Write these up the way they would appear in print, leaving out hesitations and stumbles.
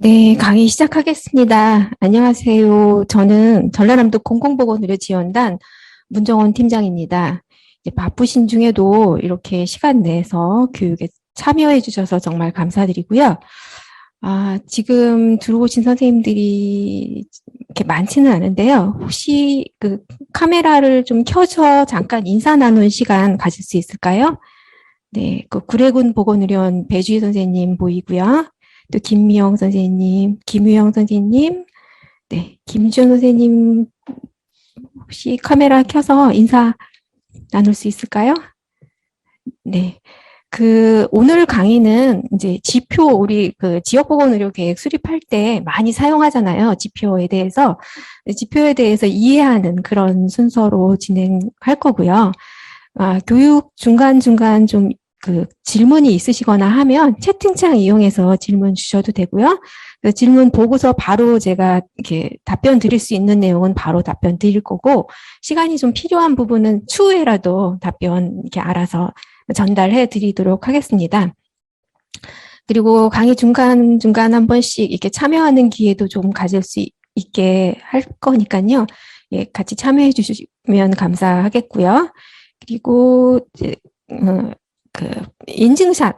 네, 강의 시작하겠습니다. 안녕하세요. 저는 전라남도 공공보건의료지원단 문정원 팀장입니다. 이제 바쁘신 중에도 이렇게 시간 내서 교육에 참여해 주셔서 정말 감사드리고요. 지금 들어오신 선생님들이 이렇게 많지는 않은데요. 혹시 그 카메라를 좀 켜서 잠깐 인사 나눈 시간 가질 수 있을까요? 네, 그 구례군 보건의료원 배주희 선생님 보이고요. 또 김미영 선생님, 김유영 선생님, 네, 김지원 선생님 혹시 카메라 켜서 인사 나눌 수 있을까요? 네. 오늘 강의는 이제 지표, 우리 그 지역보건의료계획 수립할 때 많이 사용하잖아요. 지표에 대해서. 지표에 대해서 이해하는 그런 순서로 진행할 거고요. 교육 중간중간 좀 질문이 있으시거나 하면 채팅창 이용해서 질문 주셔도 되고요. 그 질문 보고서 바로 제가 이렇게 답변 드릴 수 있는 내용은 바로 답변 드릴 거고, 시간이 좀 필요한 부분은 추후에라도 답변 이렇게 알아서 전달해 드리도록 하겠습니다. 그리고 강의 중간중간 한 번씩 이렇게 참여하는 기회도 좀 가질 수 있게 할 거니까요. 예, 같이 참여해 주시면 감사하겠고요. 그리고 이제 인증샷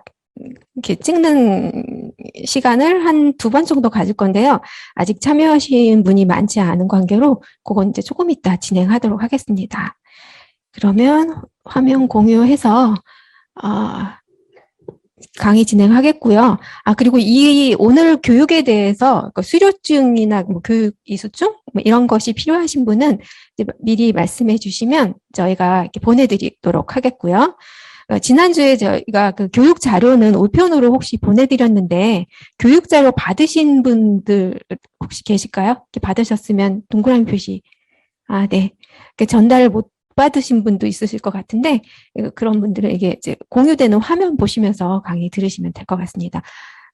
이렇게 찍는 시간을 한 2번 정도 가질 건데요. 아직 참여하신 분이 많지 않은 관계로 그건 이제 조금 이따 진행하도록 하겠습니다. 그러면 화면 공유해서 강의 진행하겠고요. 그리고 오늘 교육에 대해서 수료증이나 교육 이수증 이런 것이 필요하신 분은 이제 미리 말씀해 주시면 저희가 이렇게 보내드리도록 하겠고요. 지난주에 저희가 그 교육 자료는 우편으로 혹시 보내드렸는데 교육 자료 받으신 분들 혹시 계실까요? 이렇게 받으셨으면 동그라미 표시. 네. 전달 못 받으신 분도 있으실 것 같은데 그런 분들은 이게 이제 공유되는 화면 보시면서 강의 들으시면 될 것 같습니다.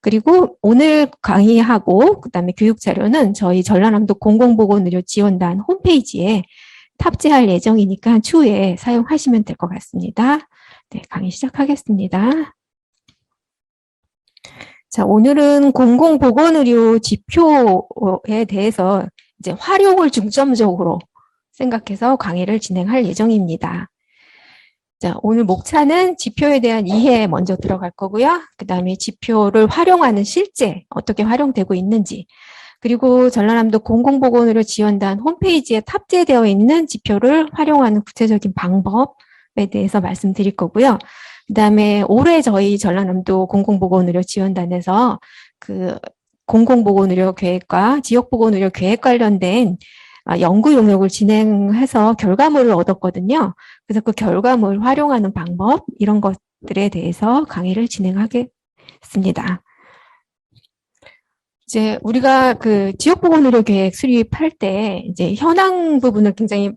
그리고 오늘 강의하고 그다음에 교육 자료는 저희 전라남도 공공보건의료지원단 홈페이지에 탑재할 예정이니까 추후에 사용하시면 될 것 같습니다. 네, 강의 시작하겠습니다. 자, 오늘은 공공보건의료 지표에 대해서 이제 활용을 중점적으로 생각해서 강의를 진행할 예정입니다. 자, 오늘 목차는 지표에 대한 이해 먼저 들어갈 거고요. 그 다음에 지표를 활용하는 실제 어떻게 활용되고 있는지, 그리고 전라남도 공공보건의료지원단 홈페이지에 탑재되어 있는 지표를 활용하는 구체적인 방법에 대해서 말씀드릴 거고요. 그 다음에 올해 저희 전라남도 공공보건의료지원단에서 그 공공보건의료 계획과 지역보건의료 계획 관련된 연구 용역을 진행해서 결과물을 얻었거든요. 그래서 그 결과물 활용하는 방법 이런 것들에 대해서 강의를 진행하겠습니다. 이제 우리가 그 지역보건의료 계획 수립할 때 이제 현황 부분을 굉장히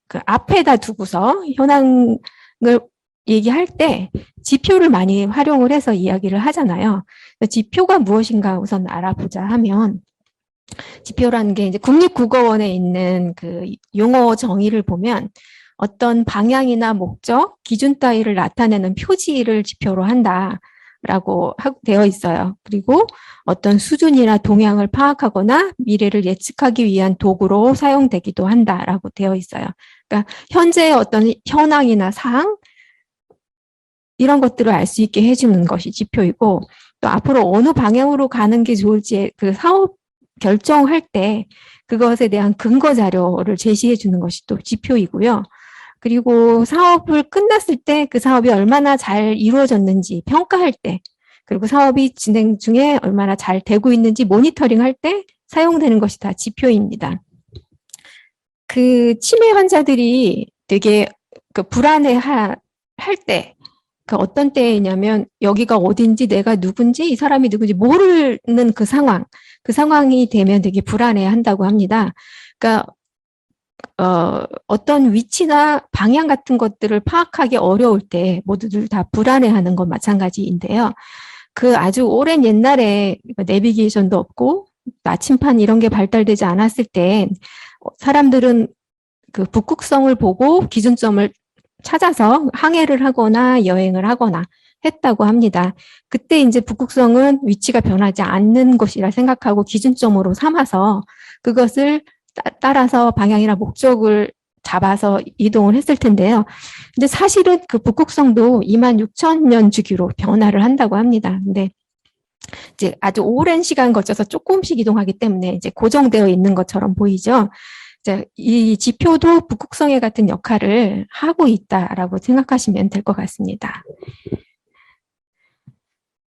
그 앞에다 두고서 현황을 얘기할 때 지표를 많이 활용을 해서 이야기를 하잖아요. 지표가 무엇인가 우선 알아보자 하면 지표라는 게 이제 국립국어원에 있는 그 용어 정의를 보면 어떤 방향이나 목적, 기준 따위를 나타내는 표지를 지표로 한다라고 되어 있어요. 그리고 어떤 수준이나 동향을 파악하거나 미래를 예측하기 위한 도구로 사용되기도 한다라고 되어 있어요. 그러니까 현재의 어떤 현황이나 사항 이런 것들을 알 수 있게 해주는 것이 지표이고, 또 앞으로 어느 방향으로 가는 게 좋을지 그 사업 결정할 때 그것에 대한 근거 자료를 제시해 주는 것이 또 지표이고요. 그리고 사업을 끝났을 때 그 사업이 얼마나 잘 이루어졌는지 평가할 때, 그리고 사업이 진행 중에 얼마나 잘 되고 있는지 모니터링 할 때 사용되는 것이 다 지표입니다. 그 치매 환자들이 되게 그 불안해 할 때, 그 어떤 때이냐면 여기가 어딘지 내가 누군지 이 사람이 누군지 모르는 그 상황이 되면 되게 불안해 한다고 합니다. 그러니까 어떤 위치나 방향 같은 것들을 파악하기 어려울 때 모두들 다 불안해하는 건 마찬가지인데요. 그 아주 오랜 옛날에 내비게이션도 없고 나침판 이런 게 발달되지 않았을 때 사람들은 그 북극성을 보고 기준점을 찾아서 항해를 하거나 여행을 하거나 했다고 합니다. 그때 이제 북극성은 위치가 변하지 않는 곳이라 생각하고 기준점으로 삼아서 그것을 따라서 방향이나 목적을 잡아서 이동을 했을 텐데요. 근데 사실은 그 북극성도 26,000년 주기로 변화를 한다고 합니다. 근데 이제 아주 오랜 시간 거쳐서 조금씩 이동하기 때문에 이제 고정되어 있는 것처럼 보이죠. 이제 이 지표도 북극성에 같은 역할을 하고 있다라고 생각하시면 될 것 같습니다.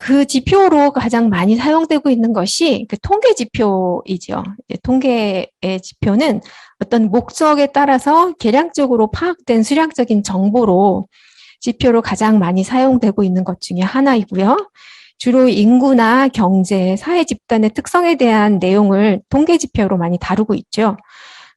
그 지표로 가장 많이 사용되고 있는 것이 그 통계 지표이죠. 통계의 지표는 어떤 목적에 따라서 계량적으로 파악된 수량적인 정보로 지표로 가장 많이 사용되고 있는 것 중에 하나이고요. 주로 인구나 경제, 사회 집단의 특성에 대한 내용을 통계 지표로 많이 다루고 있죠.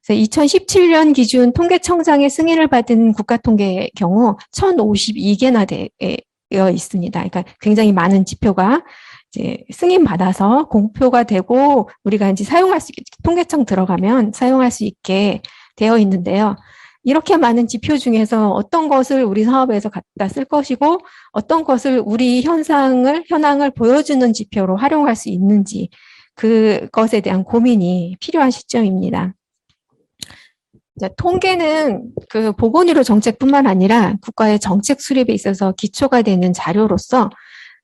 그래서 2017년 기준 통계청장의 승인을 받은 국가통계의 경우 1,052개나 되어 있습니다. 그러니까 굉장히 많은 지표가 이제 승인받아서 공표가 되고 우리가 이제 사용할 수 있게 통계청 들어가면 사용할 수 있게 되어 있는데요. 이렇게 많은 지표 중에서 어떤 것을 우리 사업에서 갖다 쓸 것이고 어떤 것을 우리 현황을 보여주는 지표로 활용할 수 있는지 그것에 대한 고민이 필요한 시점입니다. 통계는 그 보건의료 정책뿐만 아니라 국가의 정책 수립에 있어서 기초가 되는 자료로서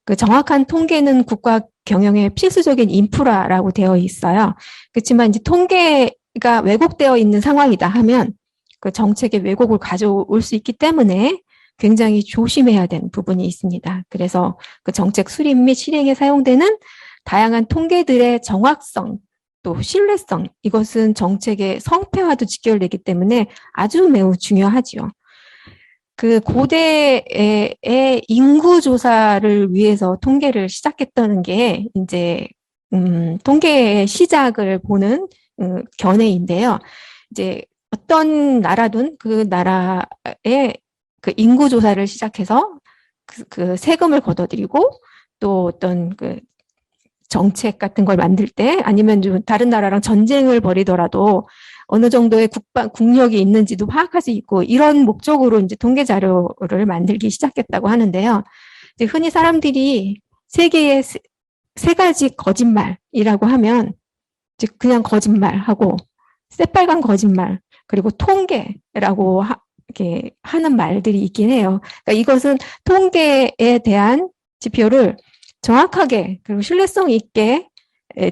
그 정확한 통계는 국가 경영의 필수적인 인프라라고 되어 있어요. 그렇지만 이제 통계가 왜곡되어 있는 상황이다 하면 그 정책의 왜곡을 가져올 수 있기 때문에 굉장히 조심해야 되는 부분이 있습니다. 그래서 그 정책 수립 및 실행에 사용되는 다양한 통계들의 정확성, 또 신뢰성, 이것은 정책의 성패와도 직결되기 때문에 아주 매우 중요하죠. 그 고대의 인구 조사를 위해서 통계를 시작했다는 게 이제 통계의 시작을 보는 견해인데요. 이제 어떤 나라든 그 나라의 그 인구 조사를 시작해서 그 세금을 걷어들이고 또 어떤 그 정책 같은 걸 만들 때 아니면 좀 다른 나라랑 전쟁을 벌이더라도 어느 정도의 국력이 있는지도 파악할 수 있고 이런 목적으로 이제 통계 자료를 만들기 시작했다고 하는데요. 이제 흔히 사람들이 세계의 세 가지 거짓말이라고 하면 즉 그냥 거짓말하고 새빨간 거짓말 그리고 통계라고 이렇게 하는 말들이 있긴 해요. 그러니까 이것은 통계에 대한 지표를 정확하게 그리고 신뢰성 있게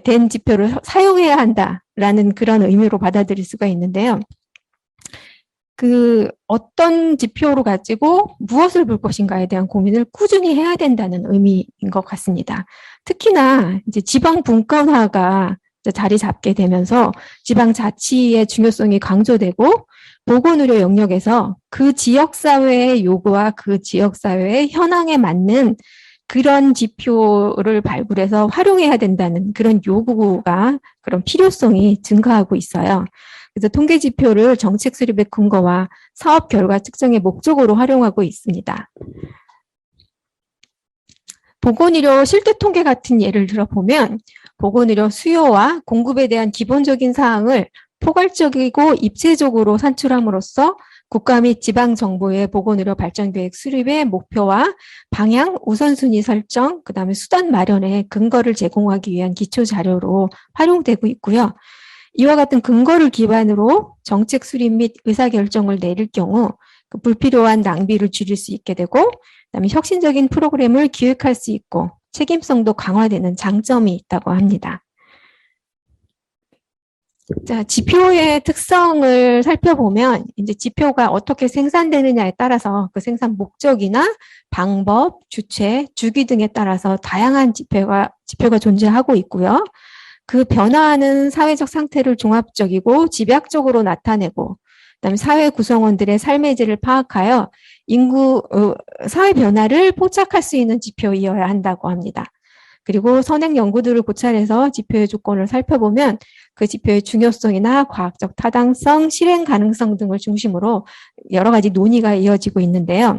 된 지표를 사용해야 한다라는 그런 의미로 받아들일 수가 있는데요. 그 어떤 지표로 가지고 무엇을 볼 것인가에 대한 고민을 꾸준히 해야 된다는 의미인 것 같습니다. 특히나 이제 지방 분권화가 자리 잡게 되면서 지방 자치의 중요성이 강조되고 보건의료 영역에서 그 지역사회의 요구와 그 지역사회의 현황에 맞는 그런 지표를 발굴해서 활용해야 된다는 그런 요구가 그런 필요성이 증가하고 있어요. 그래서 통계 지표를 정책 수립의 근거와 사업 결과 측정의 목적으로 활용하고 있습니다. 보건의료 실태 통계 같은 예를 들어보면 보건의료 수요와 공급에 대한 기본적인 사항을 포괄적이고 입체적으로 산출함으로써 국가 및 지방 정부의 보건의료 발전 계획 수립의 목표와 방향, 우선순위 설정, 그다음에 수단 마련에 근거를 제공하기 위한 기초 자료로 활용되고 있고요. 이와 같은 근거를 기반으로 정책 수립 및 의사결정을 내릴 경우 그 불필요한 낭비를 줄일 수 있게 되고 그다음에 혁신적인 프로그램을 기획할 수 있고 책임성도 강화되는 장점이 있다고 합니다. 자, 지표의 특성을 살펴보면 이제 지표가 어떻게 생산되느냐에 따라서 그 생산 목적이나 방법, 주체, 주기 등에 따라서 다양한 지표가 존재하고 있고요. 그 변화하는 사회적 상태를 종합적이고 집약적으로 나타내고 그다음에 사회 구성원들의 삶의 질을 파악하여 사회 변화를 포착할 수 있는 지표이어야 한다고 합니다. 그리고 선행 연구들을 고찰해서 지표의 조건을 살펴보면 그 지표의 중요성이나 과학적 타당성, 실행 가능성 등을 중심으로 여러 가지 논의가 이어지고 있는데요.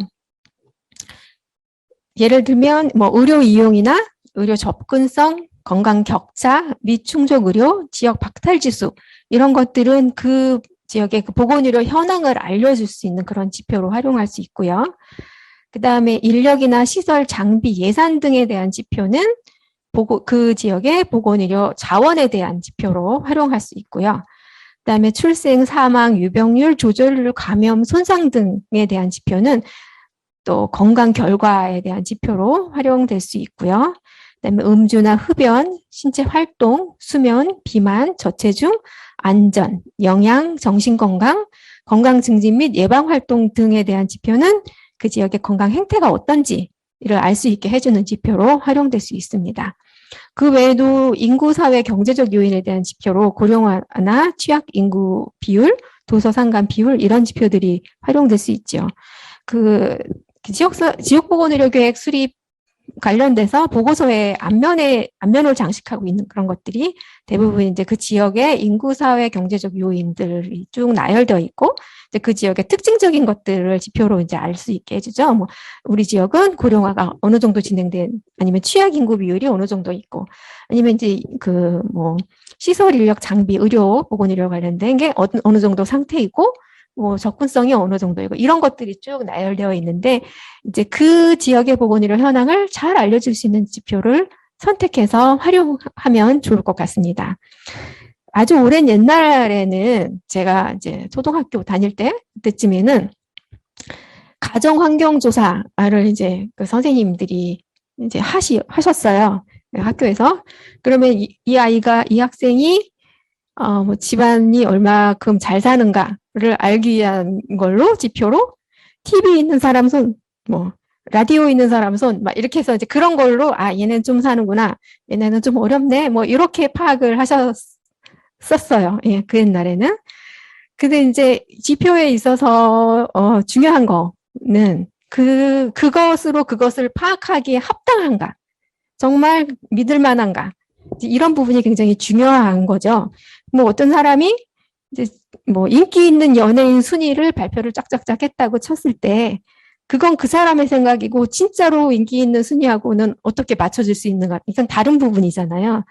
예를 들면 뭐 의료 이용이나 의료 접근성, 건강 격차, 미충족 의료, 지역 박탈 지수 이런 것들은 그 지역의 그 보건의료 현황을 알려줄 수 있는 그런 지표로 활용할 수 있고요. 그 다음에 인력이나 시설, 장비, 예산 등에 대한 지표는 그 지역의 보건의료 자원에 대한 지표로 활용할 수 있고요. 그다음에 출생, 사망, 유병률, 조절률, 감염, 손상 등에 대한 지표는 또 건강 결과에 대한 지표로 활용될 수 있고요. 그다음에 음주나 흡연, 신체 활동, 수면, 비만, 저체중, 안전, 영양, 정신건강, 건강 증진 및 예방 활동 등에 대한 지표는 그 지역의 건강 행태가 어떤지를 알 수 있게 해주는 지표로 활용될 수 있습니다. 그 외에도 인구, 사회, 경제적 요인에 대한 지표로 고령화나 취약 인구 비율, 도서 상관 비율 이런 지표들이 활용될 수 있죠. 그 지역보건의료계획 수립 관련돼서 보고서에 앞면을 장식하고 있는 그런 것들이 대부분 이제 그 지역의 인구, 사회, 경제적 요인들이 쭉 나열되어 있고, 이제 그 지역의 특징적인 것들을 지표로 이제 알 수 있게 해주죠. 뭐, 우리 지역은 고령화가 어느 정도 진행된, 아니면 취약 인구 비율이 어느 정도 있고, 아니면 이제 시설 인력 장비, 의료, 보건의료 관련된 게 어느 정도 상태이고, 뭐 접근성이 어느 정도이고 이런 것들이 쭉 나열되어 있는데 이제 그 지역의 보건의료 현황을 잘 알려줄 수 있는 지표를 선택해서 활용하면 좋을 것 같습니다. 아주 오랜 옛날에는 제가 이제 초등학교 다닐 그때쯤에는 가정환경조사를 이제 그 선생님들이 이제 하셨어요. 학교에서. 그러면 이 학생이 뭐 집안이 얼마큼 잘 사는가를 알기 위한 걸로 지표로 TV 있는 사람 손, 뭐 라디오 있는 사람 손, 막 이렇게 해서 이제 그런 걸로 얘는 좀 사는구나, 얘네는 좀 어렵네, 뭐 이렇게 파악을 하셨었어요. 예, 그 옛날에는. 근데 이제 지표에 있어서 중요한 거는 그것을 파악하기에 합당한가, 정말 믿을 만한가, 이런 부분이 굉장히 중요한 거죠. 뭐 어떤 사람이 이제 뭐 인기 있는 연예인 순위를 발표를 쫙쫙쫙 했다고 쳤을 때 그건 그 사람의 생각이고 진짜로 인기 있는 순위하고는 어떻게 맞춰질 수 있는가, 이건 다른 부분이잖아요.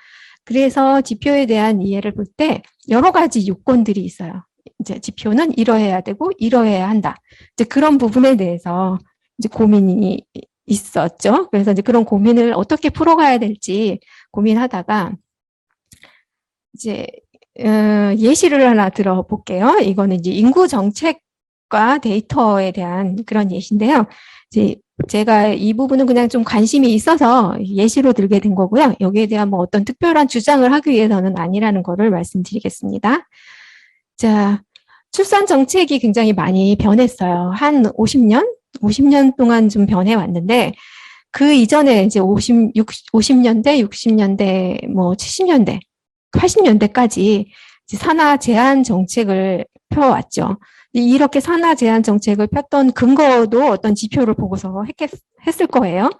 그래서 지표에 대한 이해를 볼 때 여러 가지 요건들이 있어요. 이제 지표는 이러해야 되고 이러해야 한다. 이제 그런 부분에 대해서 이제 고민이 있었죠. 그래서 이제 그런 고민을 어떻게 풀어가야 될지 고민하다가 이제 예시를 하나 들어볼게요. 이거는 이제 인구 정책과 데이터에 대한 그런 예시인데요. 이제 제가 이 부분은 그냥 좀 관심이 있어서 예시로 들게 된 거고요. 여기에 대한 뭐 어떤 특별한 주장을 하기 위해서는 아니라는 거를 말씀드리겠습니다. 자, 출산 정책이 굉장히 많이 변했어요. 한 50년 동안 좀 변해왔는데, 그 이전에 이제 50년대, 60년대, 뭐 70년대, 80년대까지 산하 제한 정책을 펴왔죠. 이렇게 산하 제한 정책을 폈던 근거도 어떤 지표를 보고서 했을 거예요.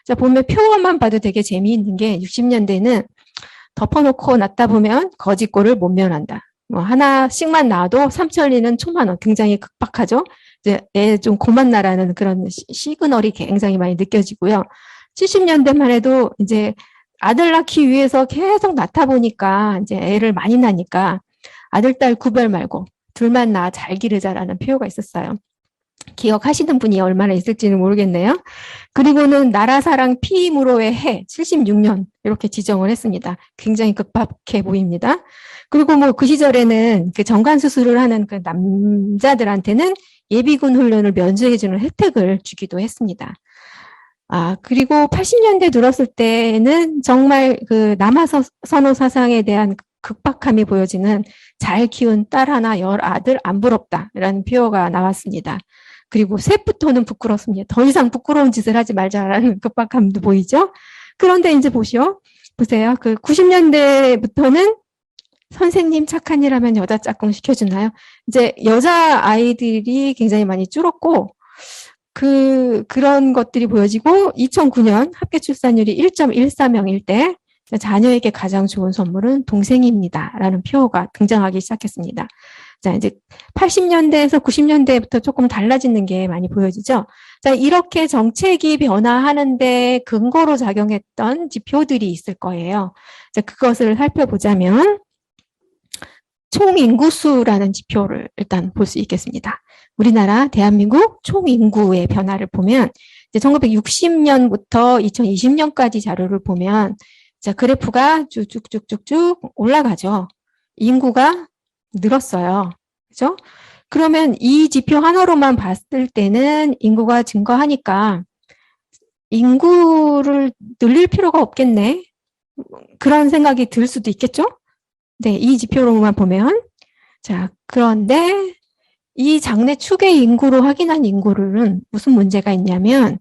자, 보면 표만 봐도 되게 재미있는 게 60년대는 덮어놓고 놨다 보면 거짓골을 못 면한다. 뭐 하나씩만 나와도 3천리는 천만 원, 굉장히 급박하죠. 이제 애 좀 고만나라는 그런 시그널이 굉장히 많이 느껴지고요. 70년대만 해도 이제 아들 낳기 위해서 계속 낳다 보니까 이제 애를 많이 낳으니까 아들, 딸 구별 말고 둘만 낳아 잘 기르자라는 표어가 있었어요. 기억하시는 분이 얼마나 있을지는 모르겠네요. 그리고는 나라사랑 피임으로의 해 76년 이렇게 지정을 했습니다. 굉장히 급박해 보입니다. 그리고 뭐 그 시절에는 그 정관 수술을 하는 그 남자들한테는 예비군 훈련을 면제해주는 혜택을 주기도 했습니다. 그리고 80년대 들었을 때는 정말 그 남아선호 사상에 대한 급박함이 보여지는 잘 키운 딸 하나 열 아들 안 부럽다라는 표어가 나왔습니다. 그리고 셋부터는 부끄럽습니다. 더 이상 부끄러운 짓을 하지 말자라는 급박함도 보이죠. 그런데 이제 보세요. 그 90년대부터는 선생님 착한 일 하면 여자 짝꿍 시켜주나요? 이제 여자 아이들이 굉장히 많이 줄었고, 그런 것들이 보여지고, 2009년 합계 출산율이 1.14명일 때, 자녀에게 가장 좋은 선물은 동생입니다. 라는 표어가 등장하기 시작했습니다. 자, 이제 80년대에서 90년대부터 조금 달라지는 게 많이 보여지죠. 자, 이렇게 정책이 변화하는데 근거로 작용했던 지표들이 있을 거예요. 자, 그것을 살펴보자면, 총 인구수라는 지표를 일단 볼 수 있겠습니다. 우리나라 대한민국 총 인구의 변화를 보면 이제 1960년부터 2020년까지 자료를 보면 자, 그래프가 쭉쭉쭉쭉쭉 올라가죠. 인구가 늘었어요. 그죠? 그러면 이 지표 하나로만 봤을 때는 인구가 증가하니까 인구를 늘릴 필요가 없겠네. 그런 생각이 들 수도 있겠죠? 네, 이 지표로만 보면. 자, 그런데 이 장래 추계 인구로 확인한 인구는 무슨 문제가 있냐면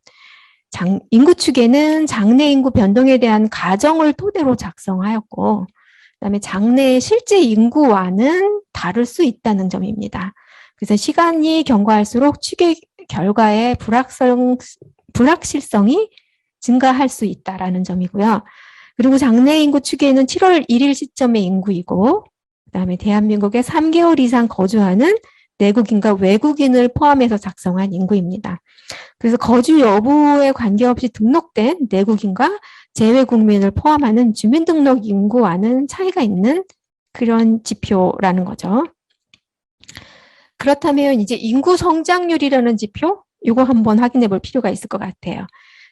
인구 추계는 장래 인구 변동에 대한 가정을 토대로 작성하였고 그다음에 장래의 실제 인구와는 다를 수 있다는 점입니다. 그래서 시간이 경과할수록 추계 결과의 불확실성이 증가할 수 있다라는 점이고요. 그리고 장래 인구 추계는 7월 1일 시점의 인구이고 그다음에 대한민국에 3개월 이상 거주하는 내국인과 외국인을 포함해서 작성한 인구입니다. 그래서 거주 여부에 관계없이 등록된 내국인과 재외국민을 포함하는 주민등록 인구와는 차이가 있는 그런 지표라는 거죠. 그렇다면 이제 인구 성장률이라는 지표, 이거 한번 확인해 볼 필요가 있을 것 같아요.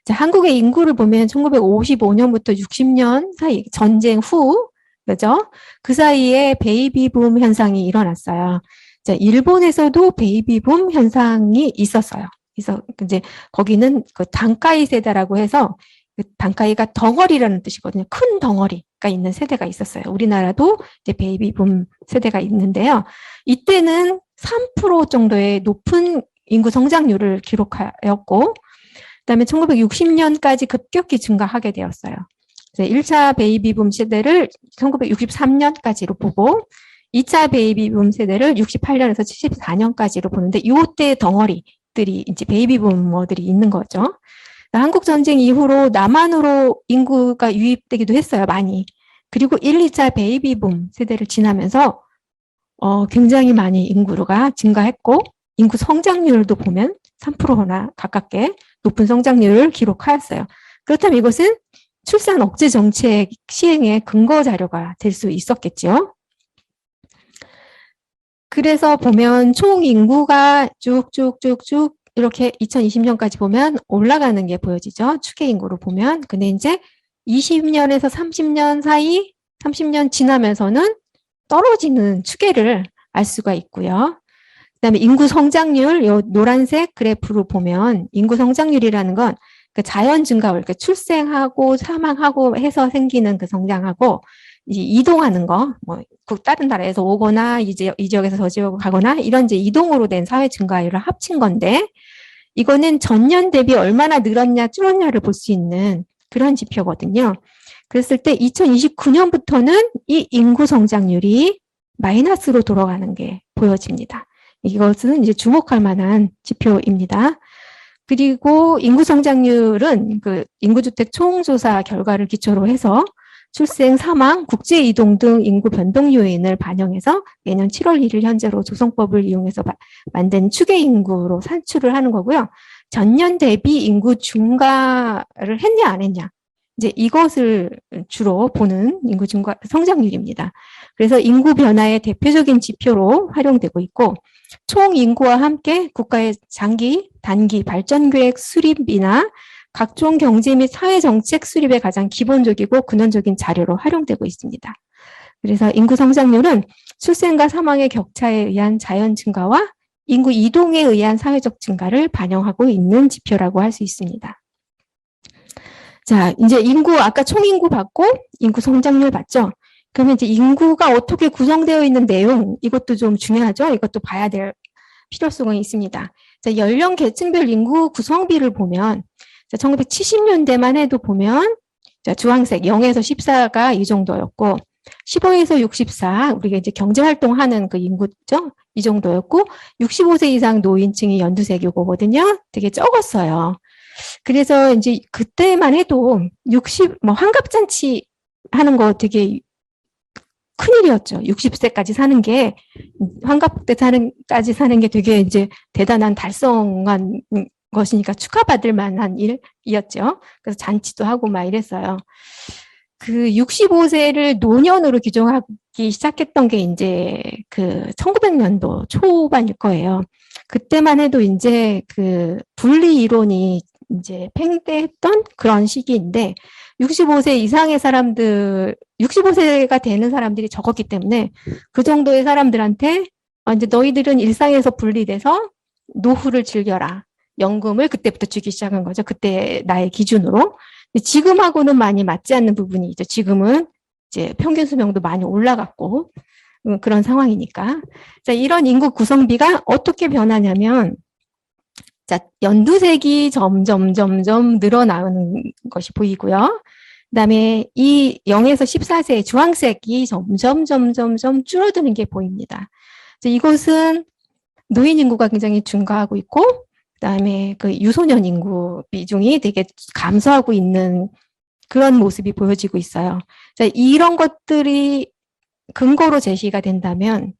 자, 한국의 인구를 보면 1955년부터 60년 사이, 전쟁 후, 그죠? 그 사이에 베이비붐 현상이 일어났어요. 자, 일본에서도 베이비붐 현상이 있었어요. 그래서 이제 거기는 그 단카이 세대라고 해서 그 단카이가 덩어리라는 뜻이거든요. 큰 덩어리가 있는 세대가 있었어요. 우리나라도 이제 베이비붐 세대가 있는데요. 이때는 3% 정도의 높은 인구 성장률을 기록하였고, 그다음에 1960년까지 급격히 증가하게 되었어요. 1차 베이비붐 세대를 1963년까지로 보고 2차 베이비붐 세대를 68년에서 74년까지로 보는데 이때 덩어리들이 이제 베이비붐머들이 있는 거죠. 한국 전쟁 이후로 남한으로 인구가 유입되기도 했어요, 많이. 그리고 1, 2차 베이비붐 세대를 지나면서 굉장히 많이 인구가 증가했고 인구 성장률도 보면 3%나 가깝게 높은 성장률을 기록하였어요. 그렇다면 이것은 출산 억제 정책 시행의 근거 자료가 될 수 있었겠죠. 그래서 보면 총 인구가 쭉쭉쭉쭉 이렇게 2020년까지 보면 올라가는 게 보여지죠. 추계 인구로 보면. 근데 이제 20년에서 30년 사이, 30년 지나면서는 떨어지는 추계를 알 수가 있고요. 그다음에 인구 성장률, 요 노란색 그래프로 보면 인구 성장률이라는 건 그 자연 증가율, 그러니까 출생하고 사망하고 해서 생기는 그 성장하고 이동하는 거, 뭐 다른 나라에서 오거나 이제 이 지역에서 저 지역으로 가거나 이런 이제 이동으로 된 사회 증가율을 합친 건데 이거는 전년 대비 얼마나 늘었냐 줄었냐를 볼 수 있는 그런 지표거든요. 그랬을 때 2029년부터는 이 인구 성장률이 마이너스로 돌아가는 게 보여집니다. 이것은 이제 주목할 만한 지표입니다. 그리고 인구 성장률은 그 인구주택 총조사 결과를 기초로 해서 출생, 사망, 국제이동 등 인구 변동 요인을 반영해서 매년 7월 1일 현재로 조성법을 이용해서 만든 추계 인구로 산출을 하는 거고요. 전년 대비 인구 증가를 했냐 안 했냐 이제 이것을 주로 보는 인구 증가 성장률입니다. 그래서 인구 변화의 대표적인 지표로 활용되고 있고 총 인구와 함께 국가의 장기, 단기 발전 계획 수립이나 각종 경제 및 사회 정책 수립에 가장 기본적이고 근원적인 자료로 활용되고 있습니다. 그래서 인구 성장률은 출생과 사망의 격차에 의한 자연 증가와 인구 이동에 의한 사회적 증가를 반영하고 있는 지표라고 할 수 있습니다. 자, 이제 인구 아까 총인구 봤고 인구 성장률 봤죠? 그러면 이제 인구가 어떻게 구성되어 있는 내용 이것도 좀 중요하죠. 이것도 봐야 될 필요성이 있습니다. 자, 연령 계층별 인구 구성비를 보면 1970년대만 해도 보면 자, 주황색 0에서 14가 이 정도였고 15에서 64 우리가 이제 경제활동하는 그 인구죠. 이 정도였고 65세 이상 노인층이 연두색 이거거든요. 되게 적었어요. 그래서 이제 그때만 해도 60뭐 환갑잔치 하는 거 되게 큰일이었죠. 60세까지 사는 게 환갑 때까지 사는 게 되게 이제 대단한 달성한 것이니까 축하받을 만한 일이었죠. 그래서 잔치도 하고 막 이랬어요. 그 65세를 노년으로 규정하기 시작했던 게 이제 그 1900년도 초반일 거예요. 그때만 해도 이제 그 분리 이론이 이제 팽배했던 그런 시기인데 65세 이상의 사람들, 65세가 되는 사람들이 적었기 때문에 그 정도의 사람들한테 이제 너희들은 일상에서 분리돼서 노후를 즐겨라. 연금을 그때부터 주기 시작한 거죠. 그때 나의 기준으로. 지금하고는 많이 맞지 않는 부분이 있죠. 지금은 이제 평균 수명도 많이 올라갔고 그런 상황이니까. 자, 이런 인구 구성비가 어떻게 변하냐면 자, 연두색이 점점 늘어나는 것이 보이고요. 그다음에 이 0에서 14세 주황색이 점점 줄어드는 게 보입니다. 이것은 노인 인구가 굉장히 증가하고 있고 그다음에 그 유소년 인구 비중이 되게 감소하고 있는 그런 모습이 보여지고 있어요. 자, 이런 것들이 근거로 제시가 된다면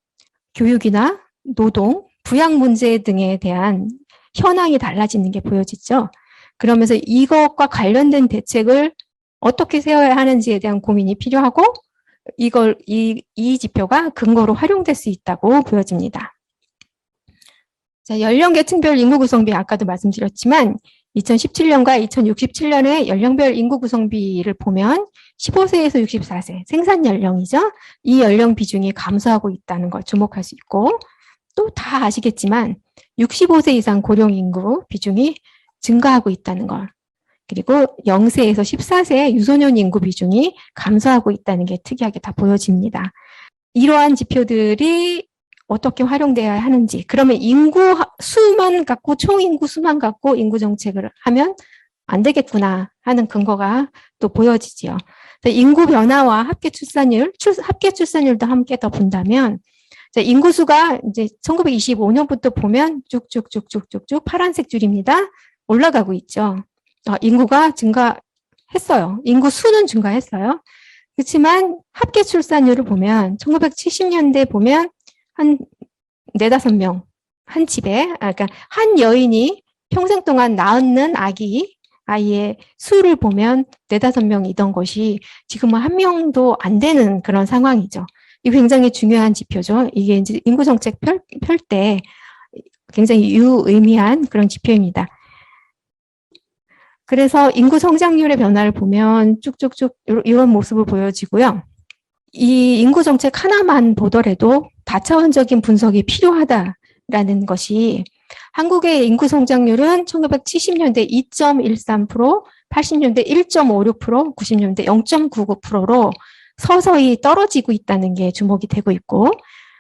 교육이나 노동, 부양 문제 등에 대한 현황이 달라지는 게 보여지죠. 그러면서 이것과 관련된 대책을 어떻게 세워야 하는지에 대한 고민이 필요하고 이 지표가 근거로 활용될 수 있다고 보여집니다. 자, 연령계층별 인구 구성비 아까도 말씀드렸지만 2017년과 2067년의 연령별 인구 구성비를 보면 15세에서 64세 생산 연령이죠. 이 연령 비중이 감소하고 있다는 걸 주목할 수 있고 또 다 아시겠지만 65세 이상 고령 인구 비중이 증가하고 있다는 걸 그리고 0세에서 14세 유소년 인구 비중이 감소하고 있다는 게 특이하게 다 보여집니다. 이러한 지표들이 어떻게 활용돼야 하는지 그러면 인구 수만 갖고 총 인구 수만 갖고 인구 정책을 하면 안 되겠구나 하는 근거가 또 보여지지요. 인구 변화와 합계 출산율도 함께 더 본다면 인구수가 이제 1925년부터 보면 쭉쭉쭉쭉쭉쭉 파란색 줄입니다. 올라가고 있죠. 인구가 증가했어요. 인구 수는 증가했어요. 그렇지만 합계 출산율을 보면 1970년대 보면 한 4-5명 한 집에 그러니까 한 여인이 평생 동안 낳는 아이의 수를 보면 4-5명이던 것이 지금은 1명도 안 되는 그런 상황이죠. 이 굉장히 중요한 지표죠. 이게 이제 인구정책 펼 때 굉장히 유의미한 그런 지표입니다. 그래서 인구 성장률의 변화를 보면 쭉쭉쭉 이런 모습을 보여지고요. 이 인구정책 하나만 보더라도 다차원적인 분석이 필요하다라는 것이 한국의 인구 성장률은 1970년대 2.13%, 80년대 1.56%, 90년대 0.99%로 서서히 떨어지고 있다는 게 주목이 되고 있고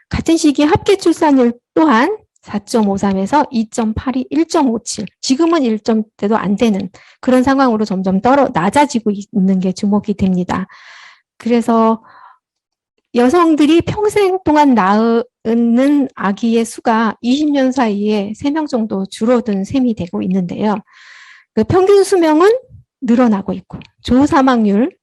같은 시기 합계 출산율 또한 4.53에서 2.82, 1.57 지금은 1점대도 안 되는 그런 상황으로 점점 낮아지고 있는 게 주목이 됩니다. 그래서 여성들이 평생 동안 낳는 아기의 수가 20년 사이에 3명 정도 줄어든 셈이 되고 있는데요. 그 평균 수명은 늘어나고 있고 조사망률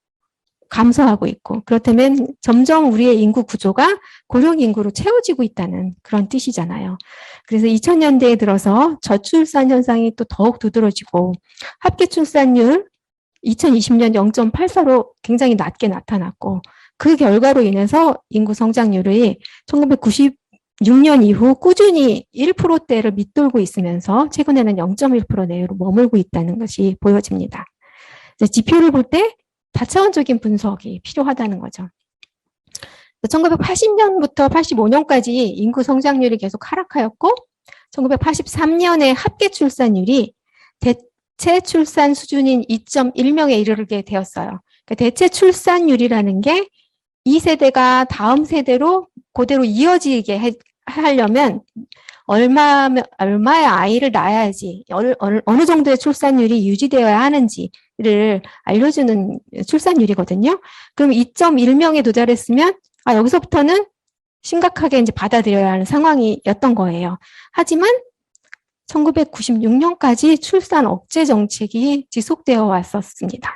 감소하고 있고 그렇다면 점점 우리의 인구 구조가 고령 인구로 채워지고 있다는 그런 뜻이잖아요. 그래서 2000년대에 들어서 저출산 현상이 또 더욱 두드러지고 합계 출산율 2020년 0.84로 굉장히 낮게 나타났고 그 결과로 인해서 인구 성장률이 1996년 이후 꾸준히 1%대를 밑돌고 있으면서 최근에는 0.1% 내외로 머물고 있다는 것이 보여집니다. 지표를 볼 때 다차원적인 분석이 필요하다는 거죠. 1980년부터 85년까지 인구 성장률이 계속 하락하였고 1983년에 합계 출산율이 대체 출산 수준인 2.1명에 이르게 되었어요. 그러니까 대체 출산율이라는 게 이 세대가 다음 세대로 그대로 이어지게 하려면 얼마의 아이를 낳아야지 어느 정도의 출산율이 유지되어야 하는지를 알려주는 출산율이거든요. 그럼 2.1명에 도달했으면 여기서부터는 심각하게 이제 받아들여야 하는 상황이었던 거예요. 하지만 1996년까지 출산 억제 정책이 지속되어 왔었습니다.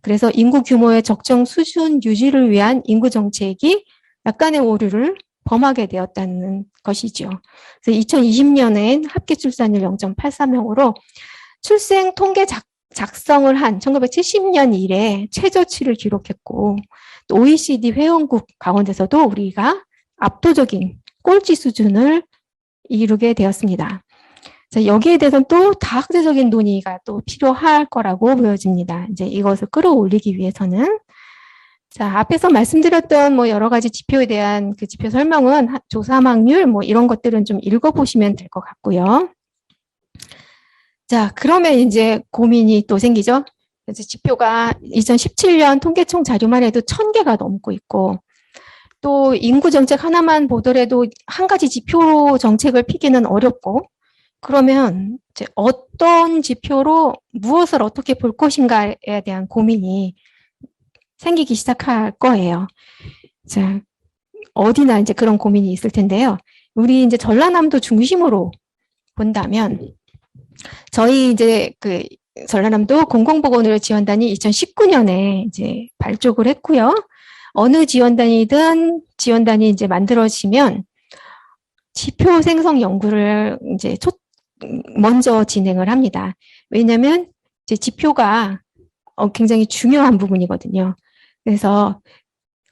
그래서 인구 규모의 적정 수준 유지를 위한 인구 정책이 약간의 오류를 범하게 되었다는 것이죠. 그래서 2020년엔 합계 출산율 0.83명으로 출생 통계 작성을 한 1970년 이래 최저치를 기록했고 또 OECD 회원국 가운데서도 우리가 압도적인 꼴찌 수준을 이루게 되었습니다. 자, 여기에 대해서는 또 다학제적인 논의가 또 필요할 거라고 보여집니다. 이제 이것을 끌어올리기 위해서는. 자, 앞에서 말씀드렸던 뭐 여러 가지 지표에 대한 그 지표 설명은 조사망률 뭐 이런 것들은 좀 읽어보시면 될 것 같고요. 자, 그러면 이제 고민이 또 생기죠. 그래서 지표가 2017년 통계청 자료만 해도 1000개가 넘고 있고, 또 인구 정책 하나만 보더라도 한 가지 지표 정책을 피기는 어렵고, 그러면 이제 어떤 지표로 무엇을 어떻게 볼 것인가에 대한 고민이 생기기 시작할 거예요. 자, 어디나 이제 그런 고민이 있을 텐데요. 우리 이제 전라남도 중심으로 본다면, 저희 이제 그 전라남도 공공보건의료 지원단이 2019년에 이제 발족을 했고요. 어느 지원단이든 지원단이 이제 만들어지면 지표 생성 연구를 이제 먼저 진행을 합니다. 왜냐하면 이제 지표가 굉장히 중요한 부분이거든요. 그래서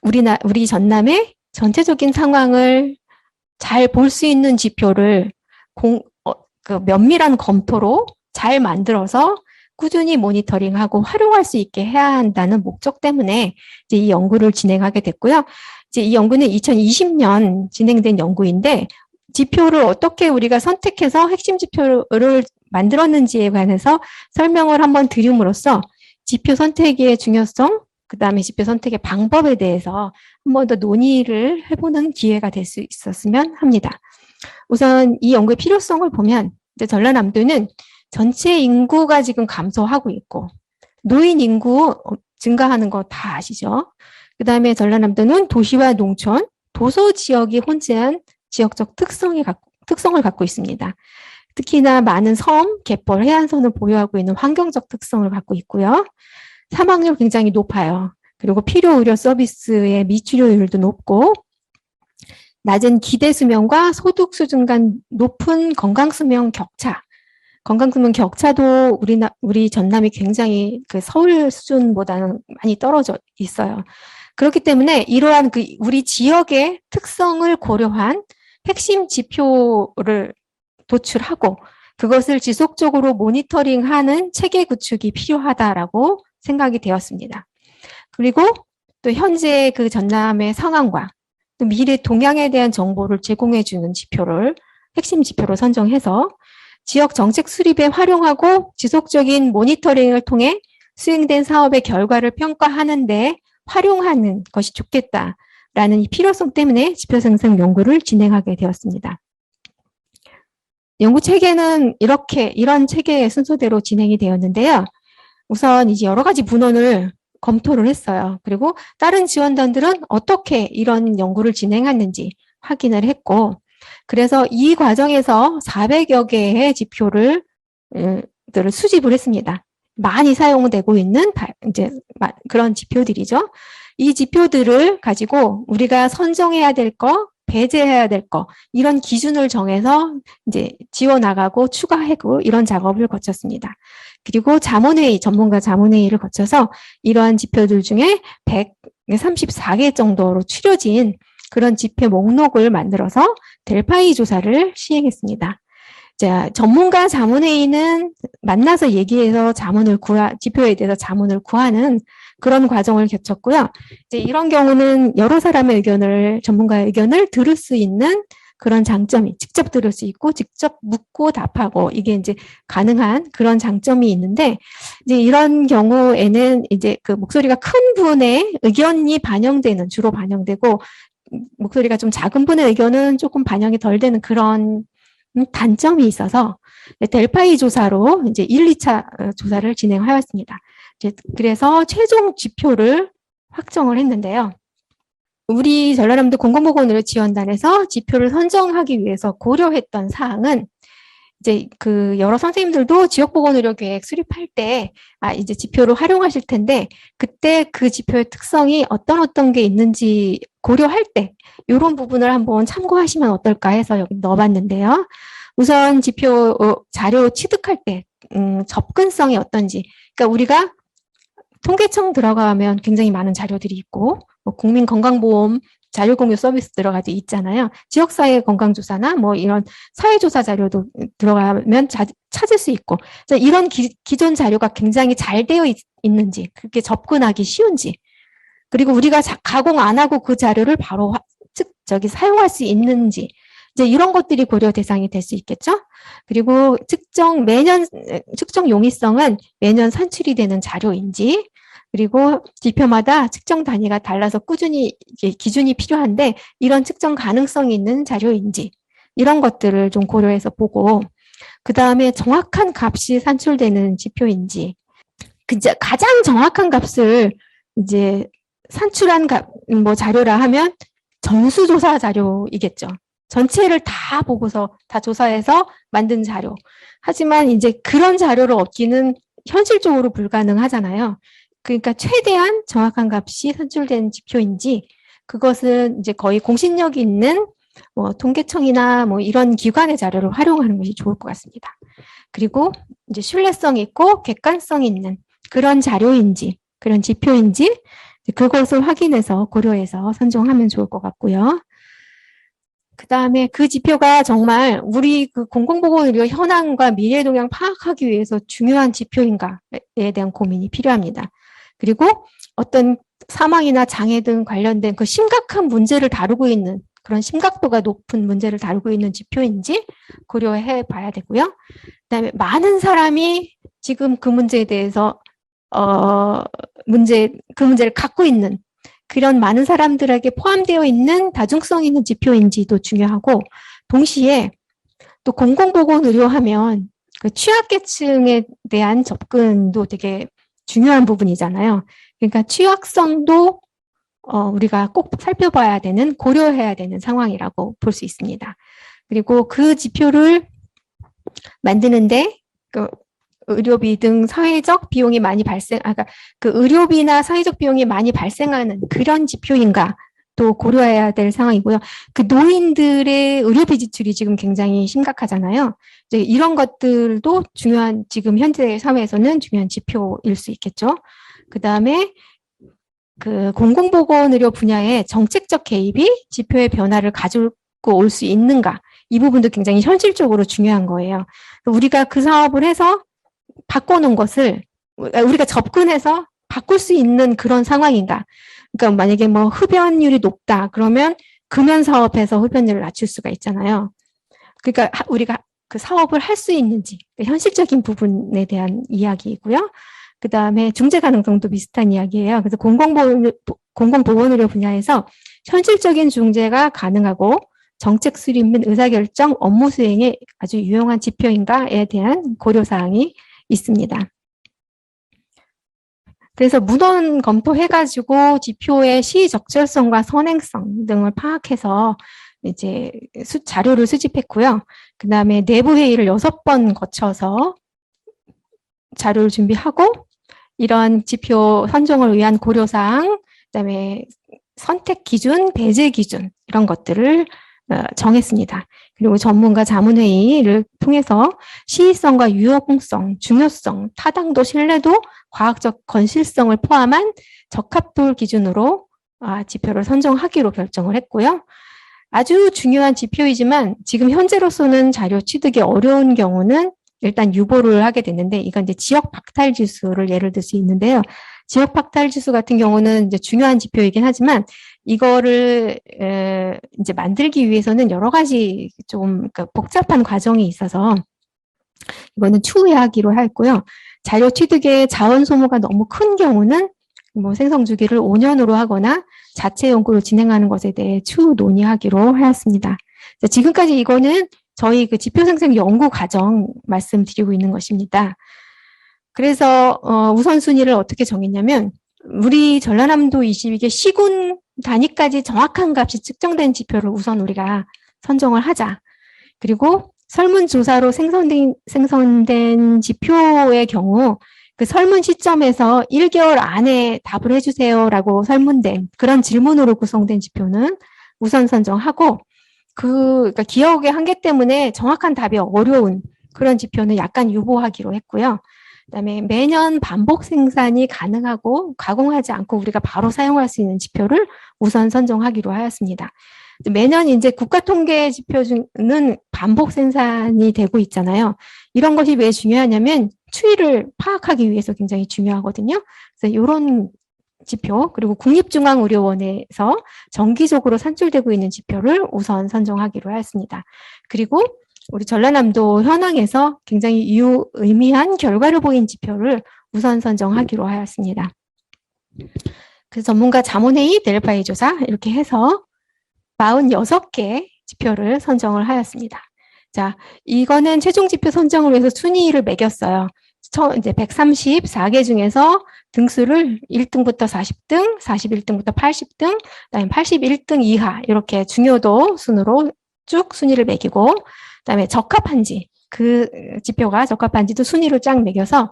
우리 전남의 전체적인 상황을 잘 볼 수 있는 지표를 그 면밀한 검토로 잘 만들어서 꾸준히 모니터링하고 활용할 수 있게 해야 한다는 목적 때문에 이제 이 연구를 진행하게 됐고요. 이제 이 연구는 2020년 진행된 연구인데 지표를 어떻게 우리가 선택해서 핵심 지표를 만들었는지에 관해서 설명을 한번 드림으로써 지표 선택의 중요성, 그다음에 지표 선택의 방법에 대해서 한 번 더 논의를 해보는 기회가 될 수 있었으면 합니다. 우선 이 연구의 필요성을 보면 이제 전라남도는 전체 인구가 지금 감소하고 있고 노인 인구 증가하는 거 다 아시죠? 그다음에 전라남도는 도시와 농촌, 도서 지역이 혼재한 지역적 특성을 갖고 있습니다. 특히나 많은 섬, 갯벌, 해안선을 보유하고 있는 환경적 특성을 갖고 있고요. 사망률 굉장히 높아요. 그리고 필요 의료 서비스의 미치료율도 높고 낮은 기대 수명과 소득 수준 간 높은 건강 수명 격차. 건강 수명 격차도 우리 전남이 굉장히 그 서울 수준보다는 많이 떨어져 있어요. 그렇기 때문에 이러한 그 우리 지역의 특성을 고려한 핵심 지표를 도출하고 그것을 지속적으로 모니터링하는 체계 구축이 필요하다라고 생각이 되었습니다. 그리고 또 현재 그 전남의 상황과 또 미래 동향에 대한 정보를 제공해주는 지표를 핵심 지표로 선정해서 지역 정책 수립에 활용하고 지속적인 모니터링을 통해 수행된 사업의 결과를 평가하는 데 활용하는 것이 좋겠다라는 이 필요성 때문에 지표 생성 연구를 진행하게 되었습니다. 연구 체계는 이런 체계의 순서대로 진행이 되었는데요. 우선 이제 여러 가지 문헌을 검토를 했어요. 그리고 다른 지원단들은 어떻게 이런 연구를 진행했는지 확인을 했고, 그래서 이 과정에서 400여 개의 지표를 수집을 했습니다. 많이 사용되고 있는 이제 그런 지표들이죠. 이 지표들을 가지고 우리가 선정해야 될 거, 배제해야 될 거, 이런 기준을 정해서 이제 지워나가고 추가하고 이런 작업을 거쳤습니다. 그리고 자문회의, 전문가 자문회의를 거쳐서 이러한 지표들 중에 134개 정도로 추려진 그런 지표 목록을 만들어서 델파이 조사를 시행했습니다. 자, 전문가 자문회의는 만나서 얘기해서 지표에 대해서 자문을 구하는 그런 과정을 거쳤고요. 이제 이런 경우는 여러 사람의 전문가의 의견을 들을 수 있는 그런 장점이 직접 들을 수 있고 직접 묻고 답하고 이게 이제 가능한 그런 장점이 있는데 이제 이런 경우에는 이제 그 목소리가 큰 분의 의견이 주로 반영되고 목소리가 좀 작은 분의 의견은 조금 반영이 덜 되는 그런 단점이 있어서 델파이 조사로 이제 1, 2차 조사를 진행하였습니다. 그래서 최종 지표를 확정을 했는데요. 우리 전라남도 공공보건의료 지원단에서 지표를 선정하기 위해서 고려했던 사항은 이제 그 여러 선생님들도 지역보건의료 계획 수립할 때 이제 지표를 활용하실 텐데 그때 그 지표의 특성이 어떤 게 있는지 고려할 때 이런 부분을 한번 참고하시면 어떨까 해서 여기 넣어봤는데요. 우선 지표 자료 취득할 때 접근성이 어떤지, 그러니까 우리가 통계청 들어가면 굉장히 많은 자료들이 있고 국민건강보험 자료 공유 서비스 들어가도 있잖아요. 지역사회 건강조사나 뭐 이런 사회조사 자료도 들어가면 찾을 수 있고, 이런 기존 자료가 굉장히 잘 되어 있는지, 그게 접근하기 쉬운지, 그리고 우리가 가공 안 하고 그 자료를 바로 사용할 수 있는지, 이제 이런 것들이 고려 대상이 될 수 있겠죠. 그리고 매년 측정 용이성은 매년 산출이 되는 자료인지, 그리고 지표마다 측정 단위가 달라서 꾸준히 기준이 필요한데 이런 측정 가능성이 있는 자료인지, 이런 것들을 좀 고려해서 보고, 그 다음에 정확한 값이 산출되는 지표인지, 가장 정확한 값을 이제 산출한 자료라 하면 전수조사 자료이겠죠. 전체를 다 보고서 다 조사해서 만든 자료. 하지만 이제 그런 자료를 얻기는 현실적으로 불가능하잖아요. 그러니까 최대한 정확한 값이 산출된 지표인지, 그것은 이제 거의 공신력 있는 뭐 통계청이나 뭐 이런 기관의 자료를 활용하는 것이 좋을 것 같습니다. 그리고 이제 신뢰성 있고 객관성 있는 그런 자료인지, 그런 지표인지, 그것을 확인해서 고려해서 선정하면 좋을 것 같고요. 그 다음에 그 지표가 정말 우리 그 공공보건의료 현황과 미래 동향 파악하기 위해서 중요한 지표인가에 대한 고민이 필요합니다. 그리고 어떤 사망이나 장애 등 관련된 그 심각한 문제를 다루고 있는, 그런 심각도가 높은 문제를 다루고 있는 지표인지 고려해 봐야 되고요. 그다음에 많은 사람이 지금 그 문제에 대해서 그 문제를 갖고 있는, 그런 많은 사람들에게 포함되어 있는 다중성 있는 지표인지도 중요하고, 동시에 또 공공보건의료 하면 그 취약계층에 대한 접근도 되게 중요한 부분이잖아요. 그러니까 취약성도 우리가 꼭 살펴봐야 되는, 고려해야 되는 상황이라고 볼 수 있습니다. 그리고 그 지표를 만드는데 그 의료비 등 사회적 비용이 많이 그 의료비나 사회적 비용이 많이 발생하는 그런 지표인가 또 고려해야 될 상황이고요. 그 노인들의 의료비 지출이 지금 굉장히 심각하잖아요. 이제 이런 것들도 중요한, 지금 현재 사회에서는 중요한 지표일 수 있겠죠. 그 다음에 그 공공보건의료 분야의 정책적 개입이 지표의 변화를 가지고 올 수 있는가, 이 부분도 굉장히 현실적으로 중요한 거예요. 우리가 그 사업을 해서 바꿔놓은 것을 우리가 접근해서 바꿀 수 있는 그런 상황인가. 그러니까 만약에 뭐 흡연율이 높다 그러면 금연 사업에서 흡연율을 낮출 수가 있잖아요. 그러니까 우리가 그 사업을 할 수 있는지, 현실적인 부분에 대한 이야기이고요. 그 다음에 중재 가능성도 비슷한 이야기예요. 그래서 공공보건의료 분야에서 현실적인 중재가 가능하고 정책 수립 및 의사결정, 업무 수행에 아주 유용한 지표인가에 대한 고려사항이 있습니다. 그래서 문헌 검토해가지고 지표의 시적절성과 선행성 등을 파악해서 이제 자료를 수집했고요. 그 다음에 내부 회의를 6번 거쳐서 자료를 준비하고, 이런 지표 선정을 위한 고려사항, 그다음에 선택 기준, 배제 기준, 이런 것들을 정했습니다. 그리고 전문가 자문회의를 통해서 시의성과 유용성, 중요성, 타당도, 신뢰도, 과학적 건실성을 포함한 적합도 기준으로 지표를 선정하기로 결정을 했고요. 아주 중요한 지표이지만 지금 현재로서는 자료 취득이 어려운 경우는 일단 유보를 하게 됐는데, 이건 이제 지역 박탈 지수를 예를 들 수 있는데요. 지역 박탈 지수 같은 경우는 이제 중요한 지표이긴 하지만 이거를 이제 만들기 위해서는 여러 가지 좀 그러니까 복잡한 과정이 있어서 이거는 추후에 하기로 했고요. 자료 취득의 자원 소모가 너무 큰 경우는 뭐 생성 주기를 5년으로 하거나 자체 연구를 진행하는 것에 대해 추후 논의하기로 하였습니다. 지금까지 이거는 저희 그 지표 생성 연구 과정 말씀드리고 있는 것입니다. 그래서 우선순위를 어떻게 정했냐면, 우리 전라남도 22개 시군 단위까지 정확한 값이 측정된 지표를 우선 우리가 선정을 하자. 그리고 설문조사로 생성된 지표의 경우 그 설문 시점에서 1개월 안에 답을 해주세요라고 설문된 그런 질문으로 구성된 지표는 우선 선정하고, 그러니까 기억의 한계 때문에 정확한 답이 어려운 그런 지표는 약간 유보하기로 했고요. 그다음에 매년 반복 생산이 가능하고 가공하지 않고 우리가 바로 사용할 수 있는 지표를 우선 선정하기로 하였습니다. 매년 이제 국가통계 지표는 반복 생산이 되고 있잖아요. 이런 것이 왜 중요하냐면 추이를 파악하기 위해서 굉장히 중요하거든요. 그래서 이런 지표 그리고 국립중앙의료원에서 정기적으로 산출되고 있는 지표를 우선 선정하기로 하였습니다. 그리고 우리 전라남도 현황에서 굉장히 유의미한 결과를 보인 지표를 우선 선정하기로 하였습니다. 그 전문가 자문회의, 델파이 조사 이렇게 해서 46개 지표를 선정을 하였습니다. 자, 이거는 최종 지표 선정을 위해서 순위를 매겼어요. 이제 134개 중에서 등수를 1등부터 40등, 41등부터 80등, 그다음에 81등 이하 이렇게 중요도 순으로 쭉 순위를 매기고 그다음에 적합한지 그 지표가 적합한지도 순위를 쫙 매겨서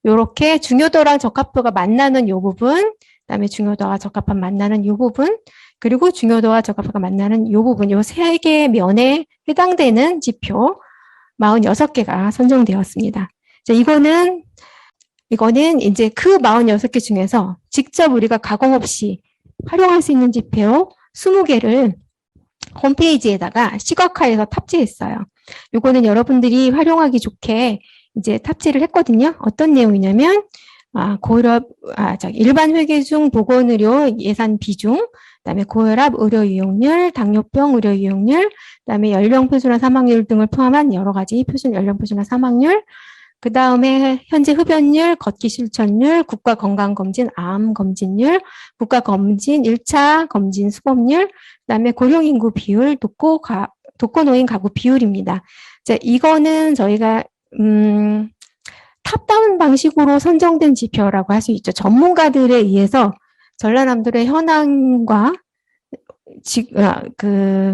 이렇게 중요도랑 적합도가 만나는 이 부분, 그다음에 중요도와 적합한 만나는 이 부분, 그리고 중요도와 적합도가 만나는 이 부분, 이 세 개의 면에 해당되는 지표 46개가 선정되었습니다. 자, 이거는 이제 그 46개 중에서 직접 우리가 가공 없이 활용할 수 있는 지표 20개를 홈페이지에다가 시각화해서 탑재했어요. 이거는 여러분들이 활용하기 좋게 이제 탑재를 했거든요. 어떤 내용이냐면, 일반 회계 중 보건의료 예산 비중, 그다음에 고혈압 의료 이용률, 당뇨병 의료 이용률, 그다음에 연령 표준화 사망률 등을 포함한 여러 가지 연령 표준화 사망률, 그 다음에 현재 흡연율, 걷기 실천율, 국가건강검진, 암검진율, 국가검진 1차 검진 수법률, 그 다음에 고령인구 비율, 독거노인 가구 비율입니다. 자, 이거는 저희가 탑다운 방식으로 선정된 지표라고 할 수 있죠. 전문가들에 의해서 전라남도의 현황과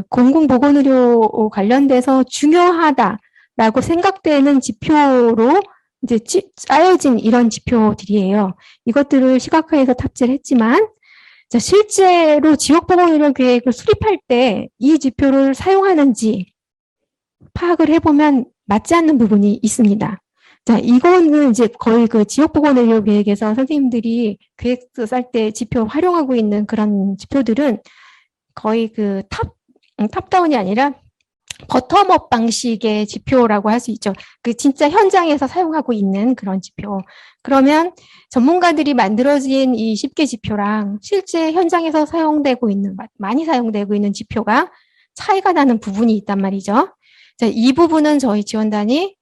공공보건의료 관련돼서 중요하다라고 생각되는 지표로 이제 짜여진 이런 지표들이에요. 이것들을 시각화해서 탑재를 했지만, 자, 실제로 지역보건의료 계획을 수립할 때 이 지표를 사용하는지 파악을 해보면 맞지 않는 부분이 있습니다. 자, 이거는 이제 거의 그 지역보건의료 계획에서 선생님들이 계획서 짤 때 지표 활용하고 있는 그런 지표들은 거의 그 탑다운이 아니라 버텀업 방식의 지표라고 할 수 있죠. 그 진짜 현장에서 사용하고 있는 그런 지표. 그러면 전문가들이 만들어진 이 10개 지표랑 실제 현장에서 많이 사용되고 있는 지표가 차이가 나는 부분이 있단 말이죠. 자, 이 부분은 저희 지원단이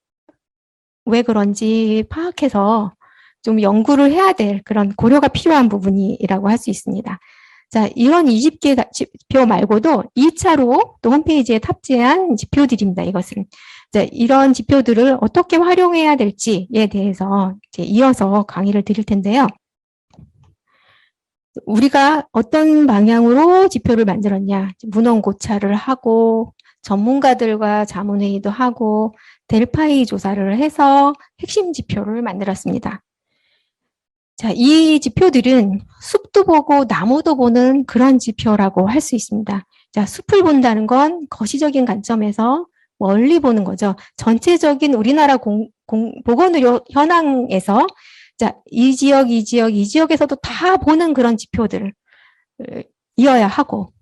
왜 그런지 파악해서 좀 연구를 해야 될 그런 고려가 필요한 부분이라고 할 수 있습니다. 자, 이런 20개 지표 말고도 2차로 또 홈페이지에 탑재한 지표들입니다. 이것은. 자, 이런 지표들을 어떻게 활용해야 될지에 대해서 이제 이어서 강의를 드릴 텐데요. 우리가 어떤 방향으로 지표를 만들었냐. 문헌 고찰을 하고 전문가들과 자문회의도 하고 델파이 조사를 해서 핵심 지표를 만들었습니다. 자, 이 지표들은 숲도 보고 나무도 보는 그런 지표라고 할 수 있습니다. 자, 숲을 본다는 건 거시적인 관점에서 멀리 보는 거죠. 전체적인 우리나라 보건의료 현황에서 자, 이 지역에서도 다 보는 그런 지표들을 이어야 하고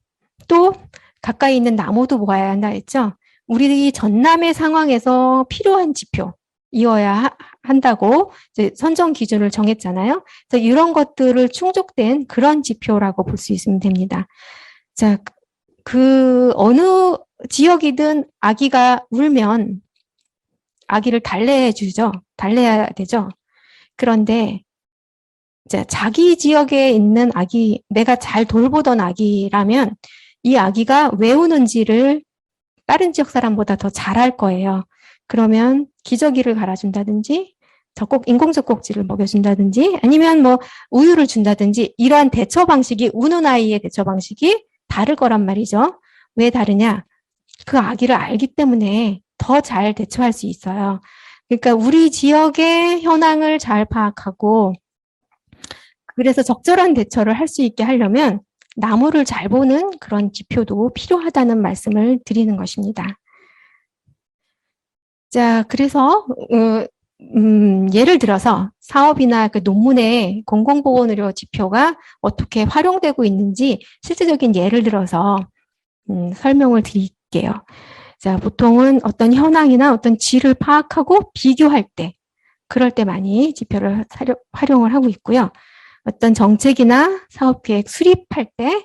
또 가까이 있는 나무도 보아야 한다 했죠. 우리 전남의 상황에서 필요한 지표 이어야 한다고 이제 선정 기준을 정했잖아요. 그래서 이런 것들을 충족된 그런 지표라고 볼 수 있으면 됩니다. 자, 그 어느 지역이든 아기가 울면 아기를 달래야 되죠. 그런데 이제 자기 지역에 있는 아기, 내가 잘 돌보던 아기라면 이 아기가 왜 우는지를 다른 지역 사람보다 더 잘할 거예요. 그러면 기저귀를 갈아준다든지 인공젖꼭지를 먹여준다든지 아니면 뭐 우유를 준다든지 이러한 대처 방식이 우는 아이의 대처 방식이 다를 거란 말이죠. 왜 다르냐? 그 아기를 알기 때문에 더 잘 대처할 수 있어요. 그러니까 우리 지역의 현황을 잘 파악하고 그래서 적절한 대처를 할 수 있게 하려면 나무를 잘 보는 그런 지표도 필요하다는 말씀을 드리는 것입니다. 자, 그래서 예를 들어서 사업이나 그 논문의 공공보건의료 지표가 어떻게 활용되고 있는지 실질적인 예를 들어서 설명을 드릴게요. 자, 보통은 어떤 현황이나 어떤 질을 파악하고 비교할 때, 그럴 때 많이 지표를 활용을 하고 있고요. 어떤 정책이나 사업계획 수립할 때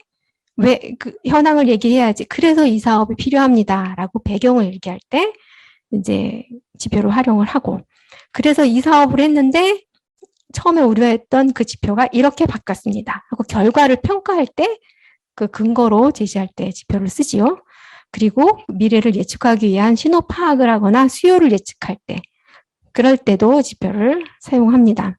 왜 그 현황을 얘기해야지. 그래서 이 사업이 필요합니다라고 배경을 얘기할 때 이제 지표를 활용을 하고, 그래서 이 사업을 했는데 처음에 우려했던 그 지표가 이렇게 바뀌었습니다 하고 결과를 평가할 때 그 근거로 제시할 때 지표를 쓰지요. 그리고 미래를 예측하기 위한 신호 파악을 하거나 수요를 예측할 때, 그럴 때도 지표를 사용합니다.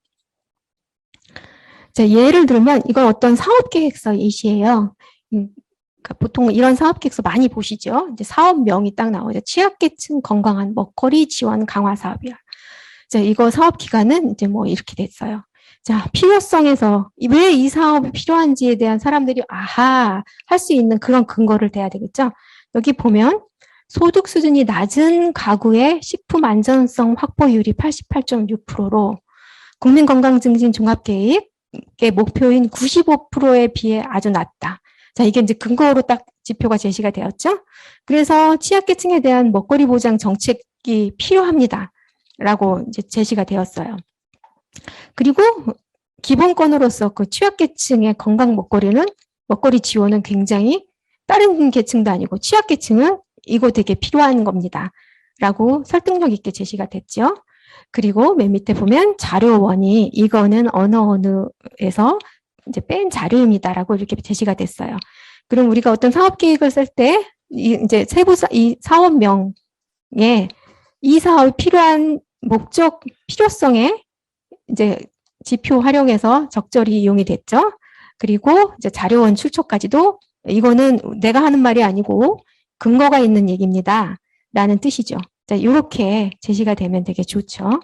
자, 예를 들면 이건 어떤 사업계획서 예시예요. 그러니까 보통 이런 사업계획서 많이 보시죠. 이제 사업명이 딱 나오죠. 취약계층 건강한 먹거리 지원 강화 사업이야. 자, 이거 사업 기간은 이제 뭐 이렇게 됐어요. 자, 필요성에서 왜 이 사업이 필요한지에 대한 사람들이 아하 할 수 있는 그런 근거를 대야 되겠죠. 여기 보면 소득 수준이 낮은 가구의 식품 안전성 확보율이 88.6%로 국민건강증진 종합계획의 목표인 95%에 비해 아주 낮다. 자, 이게 이제 근거로 딱 지표가 제시가 되었죠. 그래서 취약계층에 대한 먹거리 보장 정책이 필요합니다. 라고 이제 제시가 되었어요. 그리고 기본권으로서 그 취약계층의 건강 먹거리 지원은 굉장히 다른 계층도 아니고 취약계층은 이거 되게 필요한 겁니다. 라고 설득력 있게 제시가 됐죠. 그리고 맨 밑에 보면 자료원이 이거는 어느에서 이제 뺀 자료입니다라고 이렇게 제시가 됐어요. 그럼 우리가 어떤 사업 계획을 쓸 때 이제 이 사업명에 이 사업이 필요한 목적 필요성에 이제 지표 활용해서 적절히 이용이 됐죠. 그리고 이제 자료원 출처까지도 이거는 내가 하는 말이 아니고 근거가 있는 얘기입니다. 라는 뜻이죠. 자, 이렇게 제시가 되면 되게 좋죠.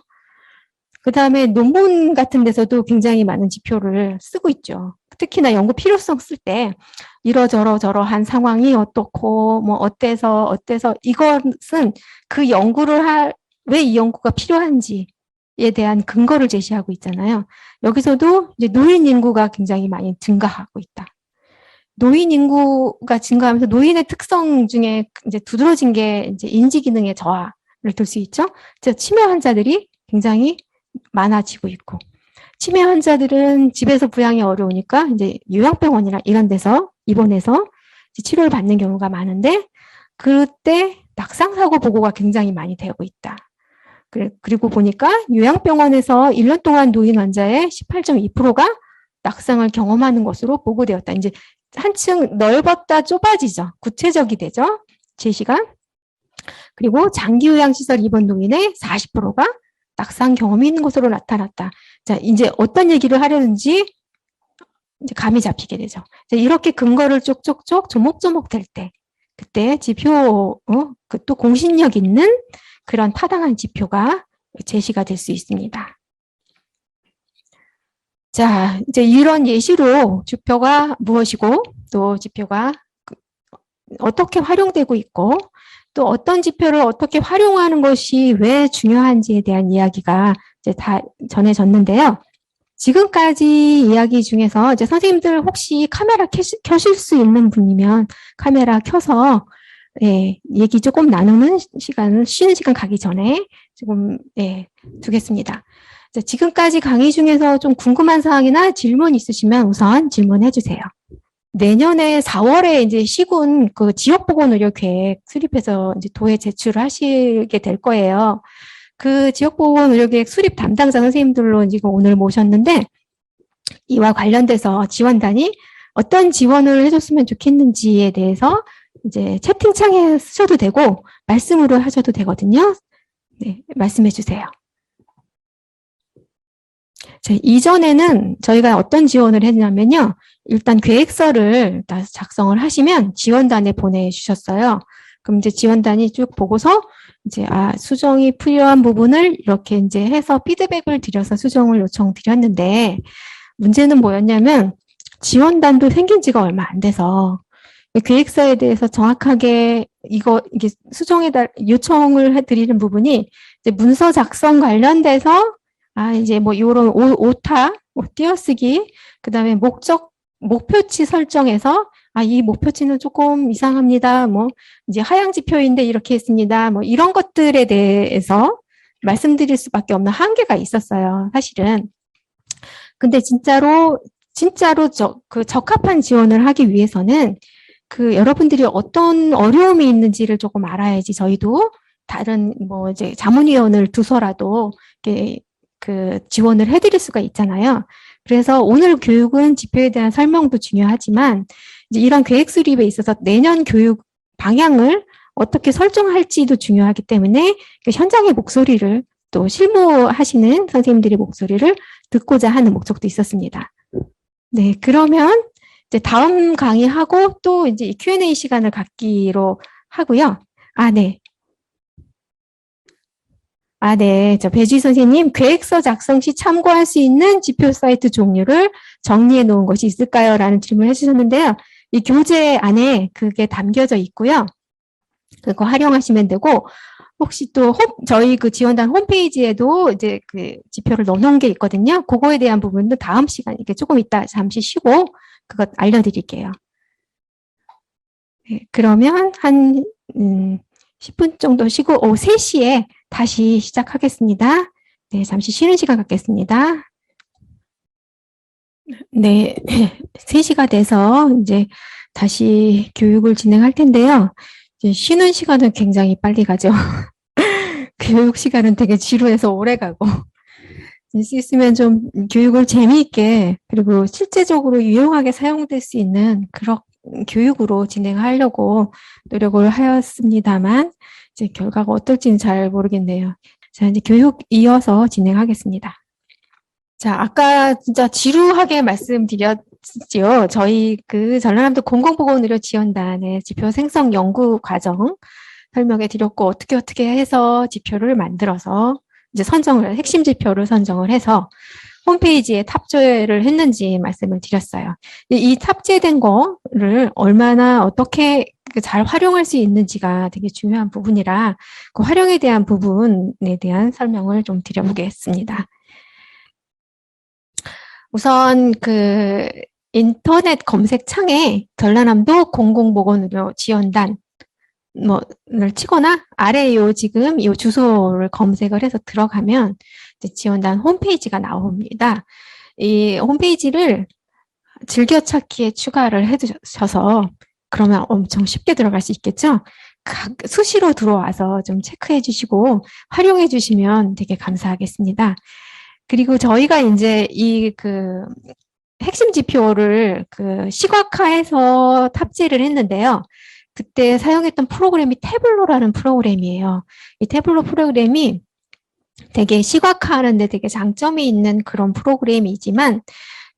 그 다음에 논문 같은 데서도 굉장히 많은 지표를 쓰고 있죠. 특히나 연구 필요성 쓸 때 이러저러한 상황이 어떻고 뭐 어때서 이것은 그 연구를 왜 이 연구가 필요한지에 대한 근거를 제시하고 있잖아요. 여기서도 이제 노인 인구가 굉장히 많이 증가하고 있다. 노인 인구가 증가하면서 노인의 특성 중에 이제 두드러진 게 이제 인지 기능의 저하를 들 수 있죠. 즉 치매 환자들이 굉장히 많아지고 있고, 치매 환자들은 집에서 부양이 어려우니까 이제 요양병원이나 이런 데서 입원해서 치료를 받는 경우가 많은데, 그때 낙상사고 보고가 굉장히 많이 되고 있다. 그리고 보니까 요양병원에서 1년 동안 노인 환자의 18.2%가 낙상을 경험하는 것으로 보고되었다. 이제 한층 넓었다 좁아지죠. 구체적이 되죠. 제시가. 그리고 장기요양시설 입원 노인의 40%가 낙상 경험이 있는 것으로 나타났다. 자, 이제 어떤 얘기를 하려는지 이제 감이 잡히게 되죠. 자, 이렇게 근거를 쪽쪽쪽 조목조목 될 때, 그때 지표, 또 공신력 있는 그런 타당한 지표가 제시가 될 수 있습니다. 자, 이제 이런 예시로 지표가 무엇이고, 또 지표가 어떻게 활용되고 있고, 또 어떤 지표를 어떻게 활용하는 것이 왜 중요한지에 대한 이야기가 이제 다 전해졌는데요. 지금까지 이야기 중에서 이제 선생님들 혹시 카메라 켜실 수 있는 분이면 카메라 켜서 얘기 조금 나누는 시간을 쉬는 시간 가기 전에 조금 두겠습니다. 자, 지금까지 강의 중에서 좀 궁금한 사항이나 질문 있으시면 우선 질문해 주세요. 내년에 4월에 이제 시군 그 지역보건의료계획 수립해서 이제 도에 제출을 하시게 될 거예요. 그 지역보건의료계획 수립 담당자 선생님들로 지금 오늘 모셨는데, 이와 관련돼서 지원단이 어떤 지원을 해줬으면 좋겠는지에 대해서 이제 채팅창에 쓰셔도 되고 말씀으로 하셔도 되거든요. 네, 말씀해 주세요. 자, 이전에는 저희가 어떤 지원을 했냐면요. 일단 계획서를 작성을 하시면 지원단에 보내주셨어요. 그럼 이제 지원단이 쭉 보고서 이제 수정이 필요한 부분을 이렇게 이제 해서 피드백을 드려서 수정을 요청드렸는데, 문제는 뭐였냐면 지원단도 생긴 지가 얼마 안 돼서 계획서에 대해서 정확하게 이게 수정에 요청을 해드리는 부분이 이제 문서 작성 관련돼서 이제 뭐 요런 오타, 띄어쓰기, 그다음에 목표치 설정에서 이 목표치는 조금 이상합니다. 뭐 이제 하향 지표인데 이렇게 했습니다. 뭐 이런 것들에 대해서 말씀드릴 수밖에 없는 한계가 있었어요. 사실은. 근데 진짜로 적합한 지원을 하기 위해서는 여러분들이 어떤 어려움이 있는지를 조금 알아야지 저희도 다른 뭐 이제 자문위원을 두서라도 지원을 해드릴 수가 있잖아요. 그래서 오늘 교육은 지표에 대한 설명도 중요하지만 이제 이런 계획 수립에 있어서 내년 교육 방향을 어떻게 설정할지도 중요하기 때문에 현장의 목소리를 또 실무하시는 선생님들의 목소리를 듣고자 하는 목적도 있었습니다. 네, 그러면 이제 다음 강의하고 또 이제 Q&A 시간을 갖기로 하고요. 네. 네. 배주희 선생님, 계획서 작성 시 참고할 수 있는 지표 사이트 종류를 정리해 놓은 것이 있을까요? 라는 질문을 해주셨는데요. 이 교재 안에 그게 담겨져 있고요. 그거 활용하시면 되고, 혹시 또 저희 지원단 홈페이지에도 이제 지표를 넣어놓은 게 있거든요. 그거에 대한 부분도 다음 시간, 이게 조금 이따 잠시 쉬고 그것 알려드릴게요. 네, 그러면 한 10분 정도 쉬고 3시에 다시 시작하겠습니다. 네, 잠시 쉬는 시간 갖겠습니다. 네, 3시가 돼서 이제 다시 교육을 진행할 텐데요. 이제 쉬는 시간은 굉장히 빨리 가죠. 교육 시간은 되게 지루해서 오래 가고. 있으면 좀 교육을 재미있게 그리고 실제적으로 유용하게 사용될 수 있는 그런 교육으로 진행하려고 노력을 하였습니다만 이제 결과가 어떨지는 잘 모르겠네요. 자, 이제 교육 이어서 진행하겠습니다. 자, 아까 진짜 지루하게 말씀드렸지요. 저희 전라남도 공공보건의료지원단의 지표 생성 연구 과정 설명해 드렸고 어떻게 해서 지표를 만들어서 이제 핵심 지표를 선정을 해서 홈페이지에 탑재를 했는지 말씀을 드렸어요. 이 탑재된 거를 얼마나 어떻게 잘 활용할 수 있는지가 되게 중요한 부분이라 그 활용에 대한 부분에 대한 설명을 좀 드려보겠습니다. 우선 인터넷 검색창에 전라남도 공공보건의료 지원단 를 치거나 아래에 지금 이 주소를 검색을 해서 들어가면 이제 지원단 홈페이지가 나옵니다. 이 홈페이지를 즐겨찾기에 추가를 해주셔서 그러면 엄청 쉽게 들어갈 수 있겠죠? 수시로 들어와서 좀 체크해 주시고 활용해 주시면 되게 감사하겠습니다. 그리고 저희가 이제 핵심 지표를 시각화해서 탑재를 했는데요. 그때 사용했던 프로그램이 태블로라는 프로그램이에요. 이 태블로 프로그램이 되게 시각화하는데 되게 장점이 있는 그런 프로그램이지만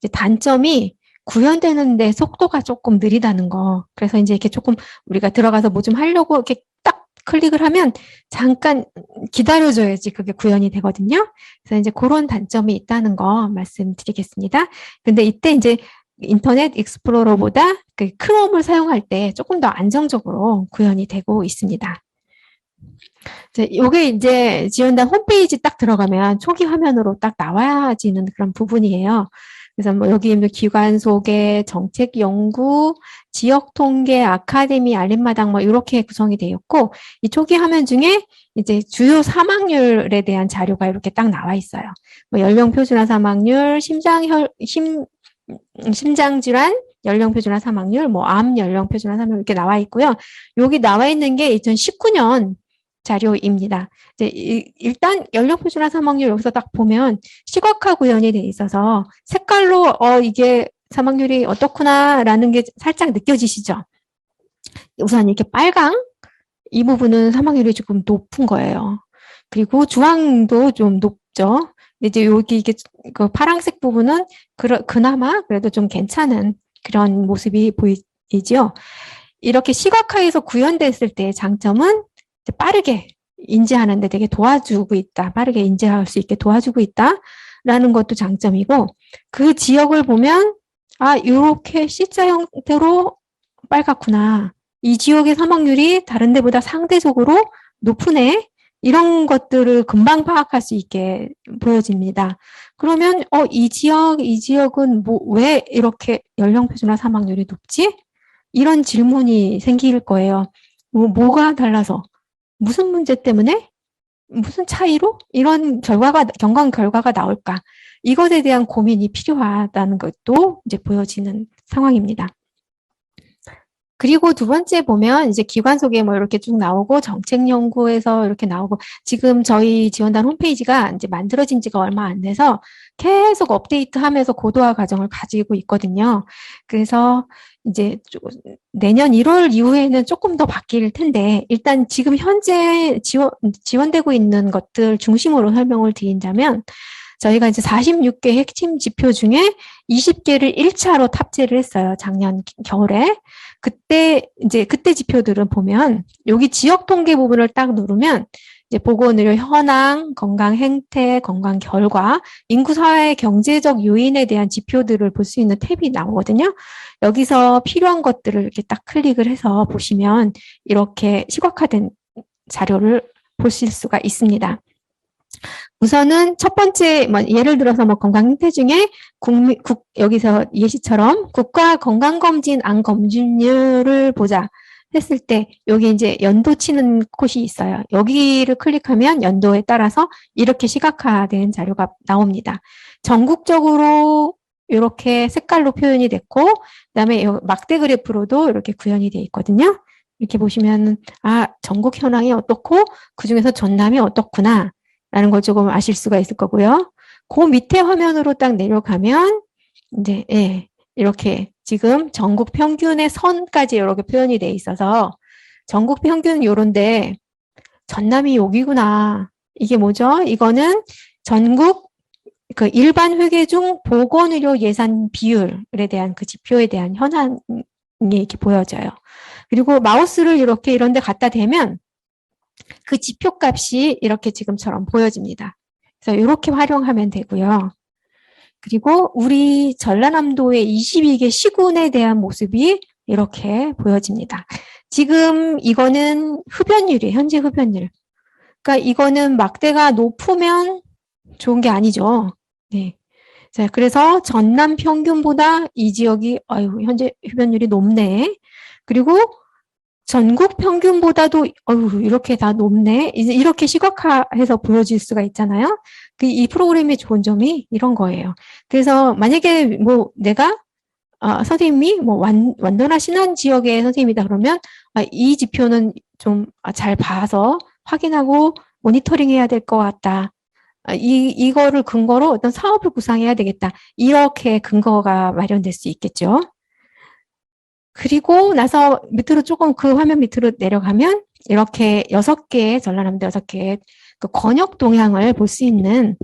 이제 단점이 구현되는데 속도가 조금 느리다는 거. 그래서 이제 이렇게 조금 우리가 들어가서 뭐 좀 하려고 이렇게 딱 클릭을 하면 잠깐 기다려줘야지 그게 구현이 되거든요. 그래서 이제 그런 단점이 있다는 거 말씀드리겠습니다. 근데 이때 이제 인터넷 익스플로러보다 크롬을 사용할 때 조금 더 안정적으로 구현이 되고 있습니다. 이게 이제 지원단 홈페이지 딱 들어가면 초기 화면으로 딱 나와지는 그런 부분이에요. 그래서 뭐 여기 기관 소개, 정책 연구, 지역 통계, 아카데미, 알림마당 뭐 이렇게 구성이 되어 있고 이 초기 화면 중에 이제 주요 사망률에 대한 자료가 이렇게 딱 나와 있어요. 뭐 연령 표준화 사망률, 심장질환 연령 표준화 사망률, 뭐 암 연령 표준화 사망률 이렇게 나와 있고요. 여기 나와 있는 게 2019년 자료입니다. 이제 일단 연령 표준화 사망률 여기서 딱 보면 시각화 구현이 돼 있어서 색깔로 이게 사망률이 어떻구나라는 게 살짝 느껴지시죠? 우선 이렇게 빨강 이 부분은 사망률이 조금 높은 거예요. 그리고 주황도 좀 높죠. 이제 여기 이게 파란색 부분은 그나마 그래도 좀 괜찮은 그런 모습이 보이지요. 이렇게 시각화해서 구현됐을 때의 장점은 빠르게 인지하는데 되게 도와주고 있다. 빠르게 인지할 수 있게 도와주고 있다라는 것도 장점이고 그 지역을 보면 이렇게 C자 형태로 빨갛구나. 이 지역의 사망률이 다른 데보다 상대적으로 높으네. 이런 것들을 금방 파악할 수 있게 보여집니다. 그러면 이 지역은 왜 이렇게 연령 표준화 사망률이 높지? 이런 질문이 생길 거예요. 뭐가 달라서? 무슨 문제 때문에? 무슨 차이로? 이런 경과 결과가 나올까? 이것에 대한 고민이 필요하다는 것도 이제 보여지는 상황입니다. 그리고 두 번째 보면 이제 기관 소개 뭐 이렇게 쭉 나오고 정책 연구에서 이렇게 나오고 지금 저희 지원단 홈페이지가 이제 만들어진 지가 얼마 안 돼서 계속 업데이트하면서 고도화 과정을 가지고 있거든요. 그래서 이제 내년 1월 이후에는 조금 더 바뀔 텐데 일단 지금 현재 지원되고 있는 것들 중심으로 설명을 드린다면 저희가 이제 46개 핵심 지표 중에 20개를 1차로 탑재를 했어요. 작년 겨울에. 그때 지표들은 보면 여기 지역 통계 부분을 딱 누르면 이제 보건의료 현황, 건강 행태, 건강 결과, 인구 사회 경제적 요인에 대한 지표들을 볼 수 있는 탭이 나오거든요. 여기서 필요한 것들을 이렇게 딱 클릭을 해서 보시면 이렇게 시각화된 자료를 보실 수가 있습니다. 우선은 첫 번째, 예를 들어서 건강 행태 중에 여기서 예시처럼 국가 건강검진 안 검진율을 보자 했을 때 여기 이제 연도 치는 곳이 있어요. 여기를 클릭하면 연도에 따라서 이렇게 시각화된 자료가 나옵니다. 전국적으로 이렇게 색깔로 표현이 됐고, 그다음에 막대 그래프로도 이렇게 구현이 되어 있거든요. 이렇게 보시면 전국 현황이 어떻고 그중에서 전남이 어떻구나. 라는 걸 조금 아실 수가 있을 거고요. 그 밑에 화면으로 딱 내려가면 이제 이렇게 지금 전국 평균의 선까지 이렇게 표현이 돼 있어서 전국 평균 요런데 전남이 여기구나. 이게 뭐죠? 이거는 전국 그 일반 회계 중 보건의료 예산 비율에 대한 그 지표에 대한 현황이 이렇게 보여져요. 그리고 마우스를 이렇게 이런 데 갖다 대면 그 지표 값이 이렇게 지금처럼 보여집니다. 그래서 이렇게 활용하면 되고요. 그리고 우리 전라남도의 22개 시군에 대한 모습이 이렇게 보여집니다. 지금 이거는 흡연율이에요. 현재 흡연율. 그러니까 이거는 막대가 높으면 좋은 게 아니죠. 네. 자, 그래서 전남 평균보다 이 지역이 현재 흡연율이 높네. 그리고 전국 평균보다도 이렇게 다 높네. 이제 이렇게 시각화해서 보여질 수가 있잖아요. 이 프로그램의 좋은 점이 이런 거예요. 그래서 만약에 내가 선생님이 완도나 신안 지역의 선생님이다 그러면 이 지표는 좀 잘 봐서 확인하고 모니터링 해야 될 것 같다. 이거를 근거로 어떤 사업을 구상해야 되겠다. 이렇게 근거가 마련될 수 있겠죠. 그리고 나서 밑으로 조금 그 화면 밑으로 내려가면 이렇게 6개, 전라남도 6개 그 권역 동향을 볼 수 있는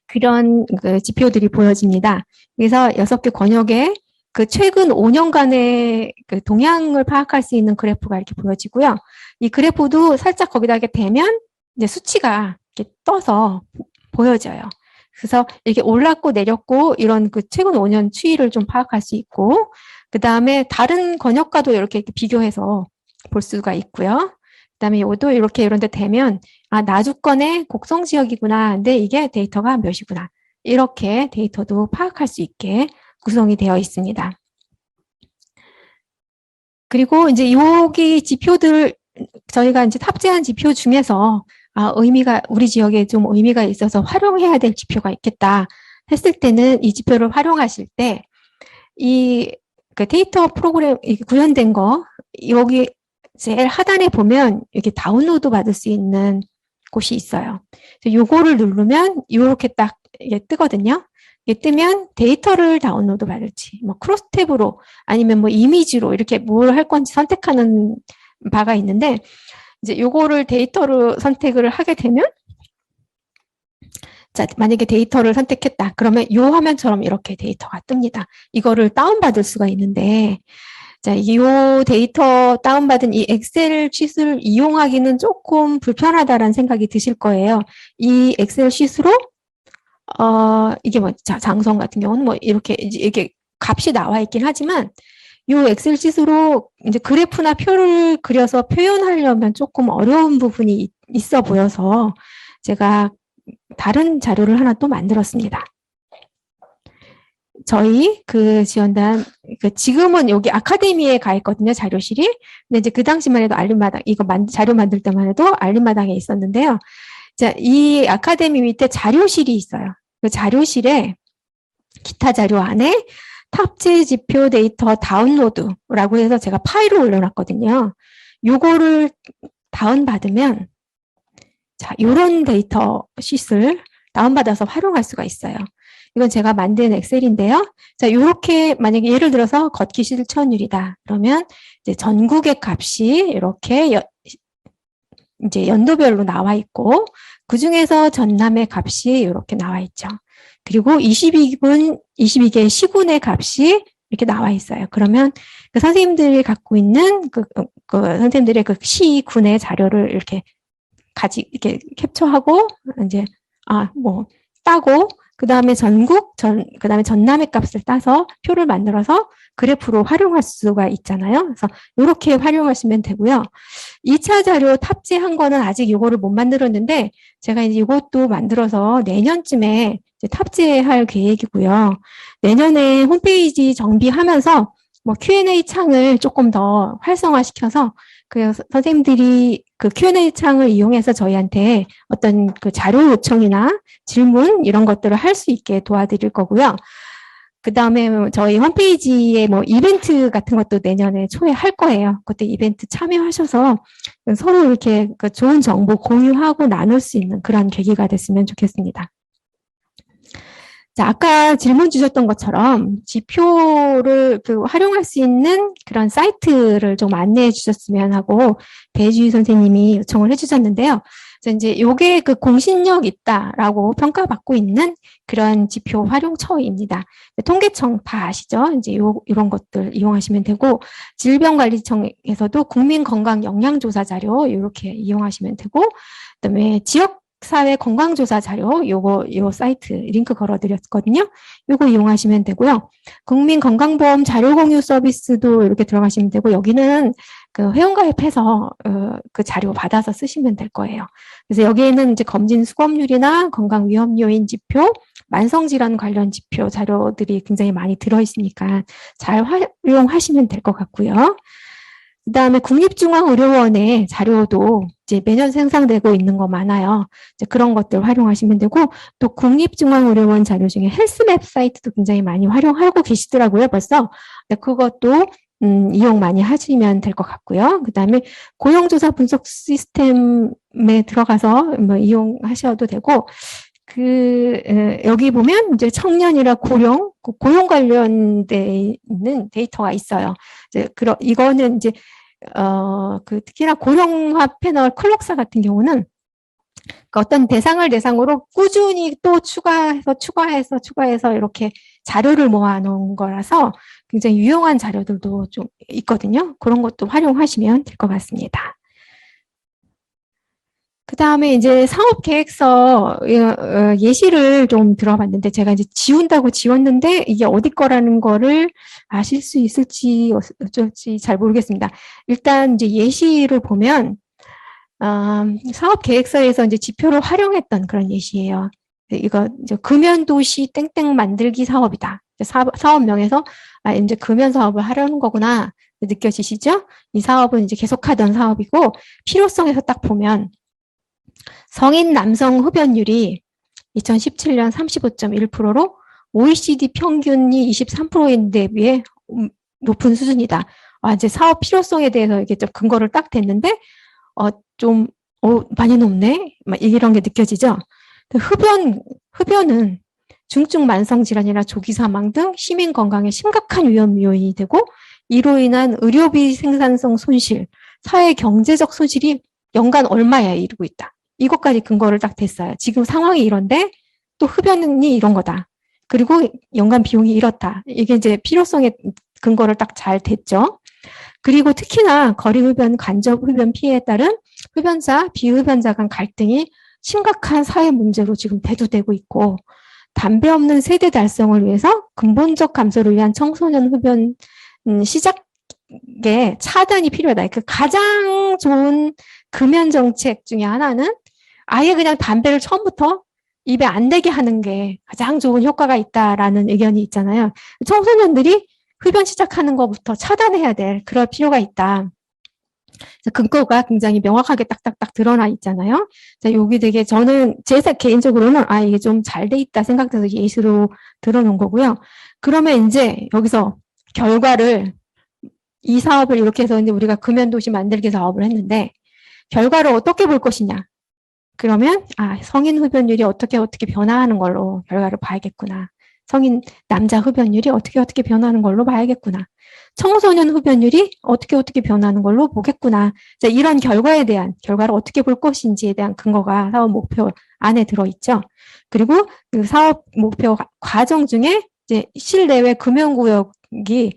그런 그 지표들이 보여집니다. 그래서 6개 권역에 그 최근 5년간의 그 동향을 파악할 수 있는 그래프가 이렇게 보여지고요. 이 그래프도 살짝 거기다 이렇게 대면 이제 수치가 이렇게 떠서 보여져요. 그래서 이렇게 올랐고 내렸고 이런 그 최근 5년 추이를 좀 파악할 수 있고 그 다음에 다른 권역과도 이렇게 비교해서 볼 수가 있고요. 그 다음에 이것도 이렇게 이런 데 되면 나주권의 곡성 지역이구나. 근데 이게 데이터가 몇이구나. 이렇게 데이터도 파악할 수 있게 구성이 되어 있습니다. 그리고 이제 여기 지표들 저희가 이제 탑재한 지표 중에서 우리 지역에 좀 의미가 있어서 활용해야 될 지표가 있겠다 했을 때는 이 지표를 활용하실 때 그 데이터 프로그램 구현된 거 여기 제일 하단에 보면 이렇게 다운로드 받을 수 있는 곳이 있어요. 요거를 누르면 이렇게 딱 이게 뜨거든요. 이게 뜨면 데이터를 다운로드 받을지, 크로스 탭으로 아니면 이미지로 이렇게 뭘 할 건지 선택하는 바가 있는데 이제 요거를 데이터로 선택을 하게 되면 자, 만약에 데이터를 선택했다. 그러면 이 화면처럼 이렇게 데이터가 뜹니다. 이거를 다운받을 수가 있는데 자, 이 데이터 다운받은 이 엑셀 쉿을 이용하기는 조금 불편하다라는 생각이 드실 거예요. 이 엑셀 쉿으로 이게 장성 같은 경우는 이렇게 값이 나와 있긴 하지만 요 엑셀 시트로 이제 그래프나 표를 그려서 표현하려면 조금 어려운 부분이 있어 보여서 제가 다른 자료를 하나 또 만들었습니다. 저희 그 지원단, 지금은 여기 아카데미에 가 있거든요, 자료실이. 근데 이제 그 당시만 해도 알림마당, 이거 자료 만들 때만 해도 알림마당에 있었는데요. 자, 이 아카데미 밑에 자료실이 있어요. 그 자료실에 기타 자료 안에 탑재 지표 데이터 다운로드라고 해서 제가 파일을 올려놨거든요. 요거를 다운받으면, 자, 요런 데이터 쉿을 다운받아서 활용할 수가 있어요. 이건 제가 만든 엑셀인데요. 자, 요렇게 만약에 예를 들어서 걷기 실천율이다. 그러면 이제 전국의 값이 이렇게 이제 연도별로 나와 있고, 그 중에서 전남의 값이 이렇게 나와 있죠. 그리고 22개의 시군의 값이 이렇게 나와 있어요. 그러면 그 선생님들이 갖고 있는 그 선생님들의 그 시군의 자료를 이렇게 이렇게 캡처하고, 이제, 따고, 그 다음에 그 다음에 전남의 값을 따서 표를 만들어서 그래프로 활용할 수가 있잖아요. 그래서 이렇게 활용하시면 되고요. 2차 자료 탑재한 거는 아직 이거를 못 만들었는데, 제가 이제 이것도 만들어서 내년쯤에 이제 탑재할 계획이고요. 내년에 홈페이지 정비하면서 뭐 Q&A 창을 조금 더 활성화시켜서 그 선생님들이 그 Q&A 창을 이용해서 저희한테 어떤 그 자료 요청이나 질문 이런 것들을 할 수 있게 도와드릴 거고요. 그 다음에 저희 홈페이지에 뭐 이벤트 같은 것도 내년에 초에 할 거예요. 그때 이벤트 참여하셔서 서로 이렇게 그 좋은 정보 공유하고 나눌 수 있는 그런 계기가 됐으면 좋겠습니다. 자, 아까 질문 주셨던 것처럼 지표를 활용할 수 있는 그런 사이트를 좀 안내해 주셨으면 하고 배주희 선생님이 요청을 해주셨는데요. 그래서 이제 요게 그 공신력 있다라고 평가받고 있는 그런 지표 활용처입니다. 통계청 다 아시죠? 이제 이런 것들 이용하시면 되고, 질병관리청에서도 국민건강영양조사 자료 이렇게 이용하시면 되고, 그다음에 지역사회 건강조사 자료 요 사이트 링크 걸어드렸거든요. 요거 이용하시면 되고요. 국민건강보험 자료공유 서비스도 이렇게 들어가시면 되고, 여기는 그 회원가입해서 그 자료 받아서 쓰시면 될 거예요. 그래서 여기에는 이제 검진 수검률이나 건강 위험 요인 지표, 만성질환 관련 지표 자료들이 굉장히 많이 들어있으니까 잘 활용하시면 될 것 같고요. 그 다음에 국립중앙의료원의 자료도 이제 매년 생산되고 있는 거 많아요. 이제 그런 것들 활용하시면 되고, 또 국립중앙의료원 자료 중에 헬스맵 사이트도 굉장히 많이 활용하고 계시더라고요, 벌써. 그것도 이용 많이 하시면 될 것 같고요. 그 다음에 고용조사 분석 시스템에 들어가서 뭐 이용하셔도 되고, 여기 보면 이제 청년이나 고용 관련돼 있는 데이터가 있어요. 이제 이거는 이제 특히나 고령화 패널 클록사 같은 경우는 어떤 대상을 대상으로 꾸준히 또 추가해서 이렇게 자료를 모아놓은 거라서 굉장히 유용한 자료들도 좀 있거든요. 그런 것도 활용하시면 될 것 같습니다. 그 다음에 이제 사업계획서 예시를 좀 들어봤는데, 제가 이제 지운다고 지웠는데 이게 어디 거라는 거를 아실 수 있을지 어쩔지 잘 모르겠습니다. 일단 이제 예시를 보면 사업계획서에서 이제 지표를 활용했던 그런 예시예요. 이거 이제 금연도시 땡땡 만들기 사업이다. 사업명에서 이제 금연 사업을 하려는 거구나 느껴지시죠? 이 사업은 이제 계속하던 사업이고, 필요성에서 딱 보면 성인 남성 흡연율이 2017년 35.1%로 OECD 평균이 23%인데 비해 높은 수준이다. 이제 사업 필요성에 대해서 이게 좀 근거를 딱 댔는데, 많이 높네? 막 이런 게 느껴지죠? 흡연은 중증 만성 질환이나 조기 사망 등 시민 건강에 심각한 위험 요인이 되고, 이로 인한 의료비 생산성 손실, 사회 경제적 손실이 연간 얼마에 이르고 있다. 이것까지 근거를 딱 댔어요. 지금 상황이 이런데 또 흡연이 이런 거다. 그리고 연간 비용이 이렇다. 이게 이제 필요성의 근거를 딱 잘 댔죠. 그리고 특히나 거리 흡연, 간접 흡연 피해에 따른 흡연자, 비흡연자 간 갈등이 심각한 사회 문제로 지금 대두되고 있고, 담배 없는 세대 달성을 위해서 근본적 감소를 위한 청소년 흡연 시작에 차단이 필요하다. 그 가장 좋은 금연 정책 중에 하나는 아예 그냥 담배를 처음부터 입에 안 대게 하는 게 가장 좋은 효과가 있다라는 의견이 있잖아요. 청소년들이 흡연 시작하는 것부터 차단해야 될 그럴 필요가 있다. 근거가 굉장히 명확하게 딱딱딱 드러나 있잖아요. 자, 여기 되게 저는 제 개인적으로는 이게 좀 잘 돼 있다 생각돼서 예시로 들어놓은 거고요. 그러면 이제 여기서 결과를 이 사업을 이렇게 해서 이제 우리가 금연도시 만들기 사업을 했는데 결과를 어떻게 볼 것이냐. 그러면 성인 흡연율이 어떻게 변화하는 걸로 결과를 봐야겠구나. 성인 남자 흡연율이 어떻게 변화하는 걸로 봐야겠구나. 청소년 흡연율이 어떻게 변화하는 걸로 보겠구나. 자, 이런 결과를 어떻게 볼 것인지에 대한 근거가 사업 목표 안에 들어있죠. 그리고 그 사업 목표 과정 중에 이제 실내외 금연구역이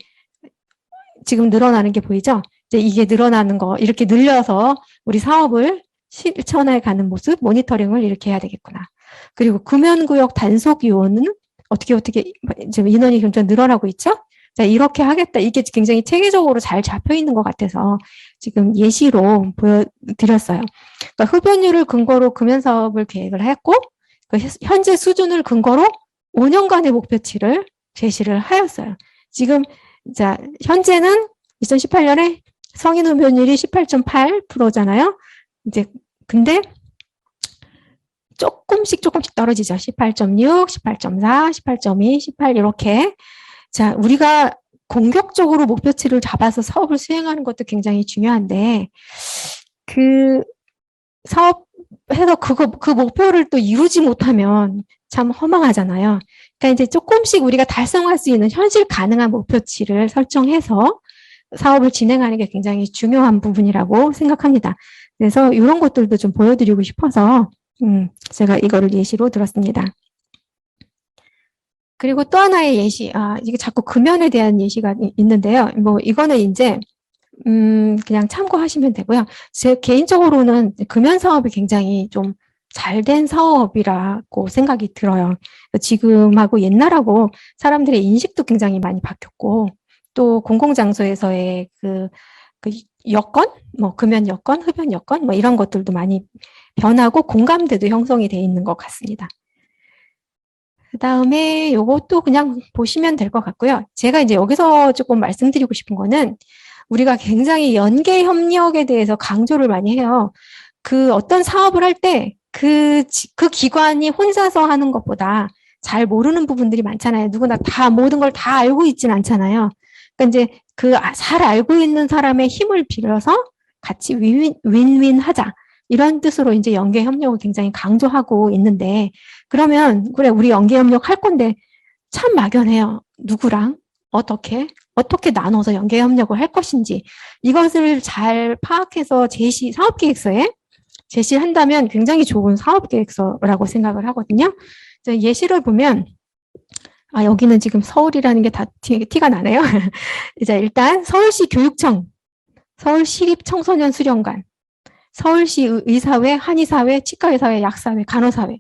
지금 늘어나는 게 보이죠? 이제 이게 늘어나는 거, 이렇게 늘려서 우리 사업을 실천해 가는 모습, 모니터링을 이렇게 해야 되겠구나. 그리고 금연구역 단속 요원은 어떻게 지금 인원이 점점 늘어나고 있죠? 자, 이렇게 하겠다. 이게 굉장히 체계적으로 잘 잡혀 있는 것 같아서 지금 예시로 보여드렸어요. 그러니까 흡연율을 근거로 금연 사업을 계획을 했고, 그 현재 수준을 근거로 5년간의 목표치를 제시를 하였어요. 지금, 자, 현재는 2018년에 성인 흡연율이 18.8%잖아요. 이제, 근데, 조금씩 떨어지죠. 18.6, 18.4, 18.2, 18 이렇게. 자, 우리가 공격적으로 목표치를 잡아서 사업을 수행하는 것도 굉장히 중요한데, 그 사업해서 그 목표를 또 이루지 못하면 참 허망하잖아요. 그러니까 이제 조금씩 우리가 달성할 수 있는 현실 가능한 목표치를 설정해서 사업을 진행하는 게 굉장히 중요한 부분이라고 생각합니다. 그래서 이런 것들도 좀 보여드리고 싶어서 제가 이거를 예시로 들었습니다. 그리고 또 하나의 예시, 이게 자꾸 금연에 대한 예시가 있는데요. 뭐, 이거는 이제, 그냥 참고하시면 되고요. 제 개인적으로는 금연 사업이 굉장히 좀 잘 된 사업이라고 생각이 들어요. 지금하고 옛날하고 사람들의 인식도 굉장히 많이 바뀌었고, 또 공공장소에서의 그 여건, 뭐, 금연 여건, 흡연 여건, 뭐, 이런 것들도 많이 변하고 공감대도 형성이 돼 있는 것 같습니다. 그 다음에 요것도 그냥 보시면 될 것 같고요. 제가 이제 여기서 조금 말씀드리고 싶은 거는 우리가 굉장히 연계 협력에 대해서 강조를 많이 해요. 그 어떤 사업을 할 때 그 기관이 혼자서 하는 것보다 잘 모르는 부분들이 많잖아요. 누구나 다 모든 걸 다 알고 있진 않잖아요. 그러니까 이제 그 잘 알고 있는 사람의 힘을 빌려서 같이 윈윈 하자. 이런 뜻으로 이제 연계 협력을 굉장히 강조하고 있는데, 그러면, 그래, 우리 연계 협력 할 건데, 참 막연해요. 누구랑, 어떻게 나눠서 연계 협력을 할 것인지, 이것을 잘 파악해서 사업계획서에 제시한다면 굉장히 좋은 사업계획서라고 생각을 하거든요. 예시를 보면, 여기는 지금 서울이라는 게 다 티가 나네요. 이제 일단 서울시 교육청, 서울시립청소년 수련관, 서울시 의사회, 한의사회, 치과의사회, 약사회, 간호사회,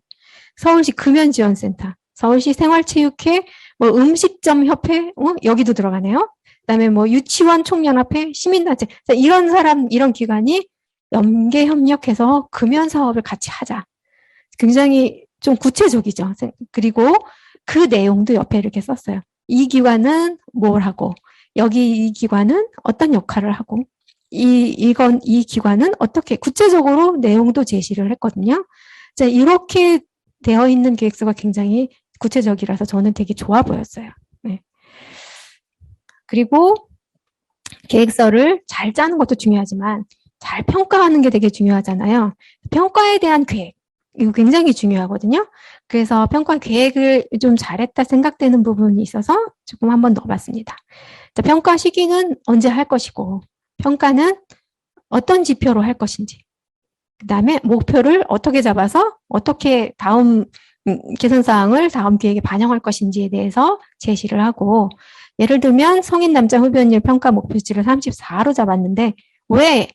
서울시 금연지원센터, 서울시 생활체육회, 뭐 음식점 협회, 여기도 들어가네요. 그다음에 뭐 유치원 총연합회, 시민단체, 이런 기관이 연계 협력해서 금연 사업을 같이 하자. 굉장히 좀 구체적이죠. 그리고 그 내용도 옆에 이렇게 썼어요. 이 기관은 뭘 하고, 여기 이 기관은 어떤 역할을 하고, 이 기관은 어떻게 구체적으로 내용도 제시를 했거든요. 자, 이렇게 되어 있는 계획서가 굉장히 구체적이라서 저는 되게 좋아 보였어요. 네. 그리고 계획서를 잘 짜는 것도 중요하지만 잘 평가하는 게 되게 중요하잖아요. 평가에 대한 계획, 이거 굉장히 중요하거든요. 그래서 평가 계획을 좀 잘했다 생각되는 부분이 있어서 조금 한번 넣어봤습니다. 자, 평가 시기는 언제 할 것이고, 평가는 어떤 지표로 할 것인지, 그 다음에 목표를 어떻게 잡아서 어떻게 다음 개선사항을 다음 계획에 반영할 것인지에 대해서 제시를 하고, 예를 들면 성인 남자 흡연율 평가 목표치를 34로 잡았는데 왜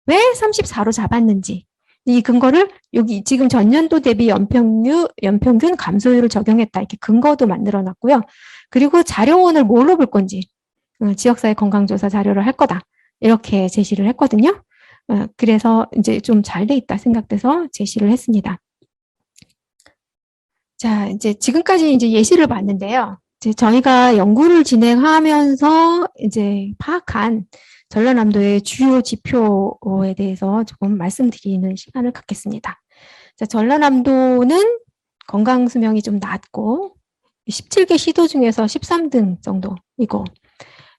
34로 잡았는지, 이 근거를 여기 지금 전년도 대비 연평균 감소율을 적용했다, 이렇게 근거도 만들어 놨고요. 그리고 자료원을 뭘로 볼 건지, 지역사회 건강조사 자료를 할 거다. 이렇게 제시를 했거든요. 그래서 이제 좀 잘 돼 있다 생각돼서 제시를 했습니다. 자, 이제 지금까지 이제 예시를 봤는데요. 이제 저희가 연구를 진행하면서 이제 파악한 전라남도의 주요 지표에 대해서 조금 말씀드리는 시간을 갖겠습니다. 자, 전라남도는 건강 수명이 좀 낮고 17개 시도 중에서 13등 정도이고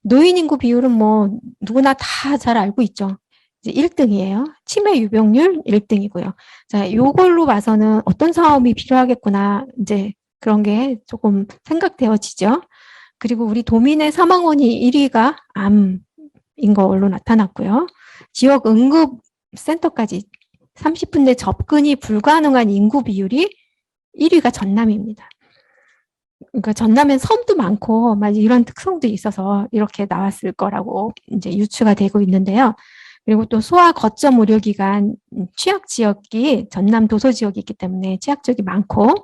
노인 인구 비율은 뭐 누구나 다 잘 알고 있죠. 이제 1등이에요. 치매 유병률 1등이고요. 자, 요걸로 봐서는 어떤 사업이 필요하겠구나. 이제 그런 게 조금 생각되어지죠. 그리고 우리 도민의 사망원이 1위가 암인 걸로 나타났고요. 지역 응급센터까지 30분 내 접근이 불가능한 인구 비율이 1위가 전남입니다. 그러니까 전남엔 섬도 많고 막 이런 특성도 있어서 이렇게 나왔을 거라고 이제 유추가 되고 있는데요. 그리고 또 소아 거점 의료기관 취약 지역이 전남 도서 지역이 있기 때문에 취약 지역이 많고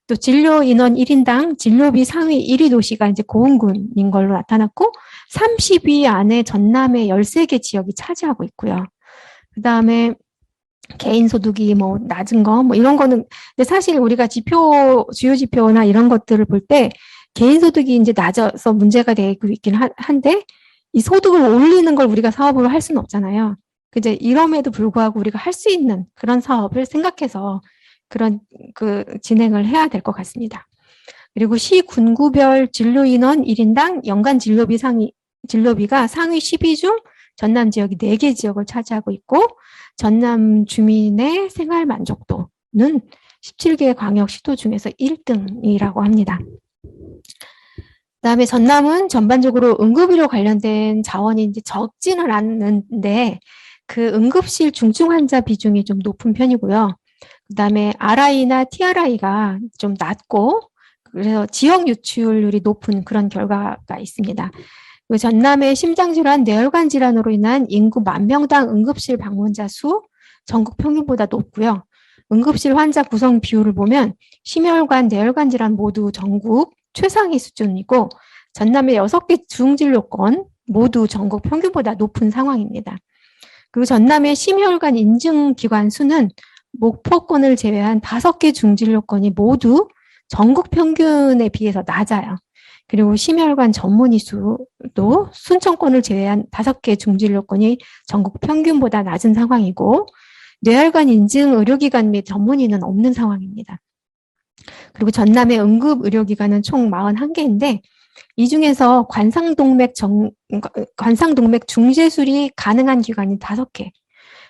또 진료 인원 1인당 진료비 상위 1위 도시가 이제 고흥군인 걸로 나타났고 30위 안에 전남의 13개 지역이 차지하고 있고요. 그다음에 개인 소득이 뭐 낮은 거 뭐 이런 거는 근데 사실 우리가 지표 주요 지표나 이런 것들을 볼 때 개인 소득이 이제 낮아서 문제가 되고 있긴 한데 이 소득을 올리는 걸 우리가 사업으로 할 수는 없잖아요. 이제 이럼에도 불구하고 우리가 할 수 있는 그런 사업을 생각해서 그런 진행을 해야 될 것 같습니다. 그리고 시 군구별 진료 인원 1인당 연간 진료비가 상위 10위 중 전남 지역이 4개 지역을 차지하고 있고 전남 주민의 생활 만족도는 17개 광역 시도 중에서 1등이라고 합니다. 그다음에 전남은 전반적으로 응급의료 관련된 자원이 이제 적지는 않는데 그 응급실 중증 환자 비중이 좀 높은 편이고요. 그다음에 RI나 TRI가 좀 낮고 그래서 지역 유출률이 높은 그런 결과가 있습니다. 전남의 심장질환, 뇌혈관 질환으로 인한 인구 10,000명당 응급실 방문자 수 전국 평균보다 높고요. 응급실 환자 구성 비율을 보면 심혈관, 뇌혈관 질환 모두 전국 최상위 수준이고 전남의 6개 중진료권 모두 전국 평균보다 높은 상황입니다. 그리고 전남의 심혈관 인증기관 수는 목포권을 제외한 5개 중진료권이 모두 전국 평균에 비해서 낮아요. 그리고 심혈관 전문의 수도 순천권을 제외한 5개 중진료권이 전국 평균보다 낮은 상황이고 뇌혈관 인증 의료기관 및 전문의는 없는 상황입니다. 그리고 전남의 응급의료기관은 총 41개인데 이 중에서 관상동맥 중재술이 가능한 기관이 5개,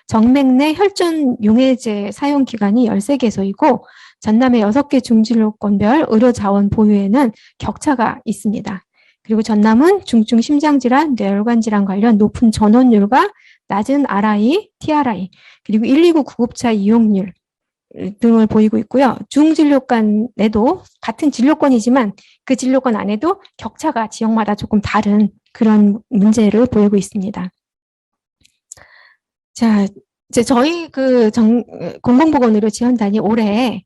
정맥 내 혈전 용해제 사용 기관이 13개소이고 전남의 6개 중진료권별 의료자원 보유에는 격차가 있습니다. 그리고 전남은 중증 심장질환, 뇌혈관 질환 관련 높은 전원율과 낮은 RI, TRI, 그리고 119 구급차 이용률 등을 보이고 있고요. 중진료권에도 같은 진료권이지만 그 진료권 안에도 격차가 지역마다 조금 다른 그런 문제를 보이고 있습니다. 자, 이제 저희 공공보건의료 지원단이 올해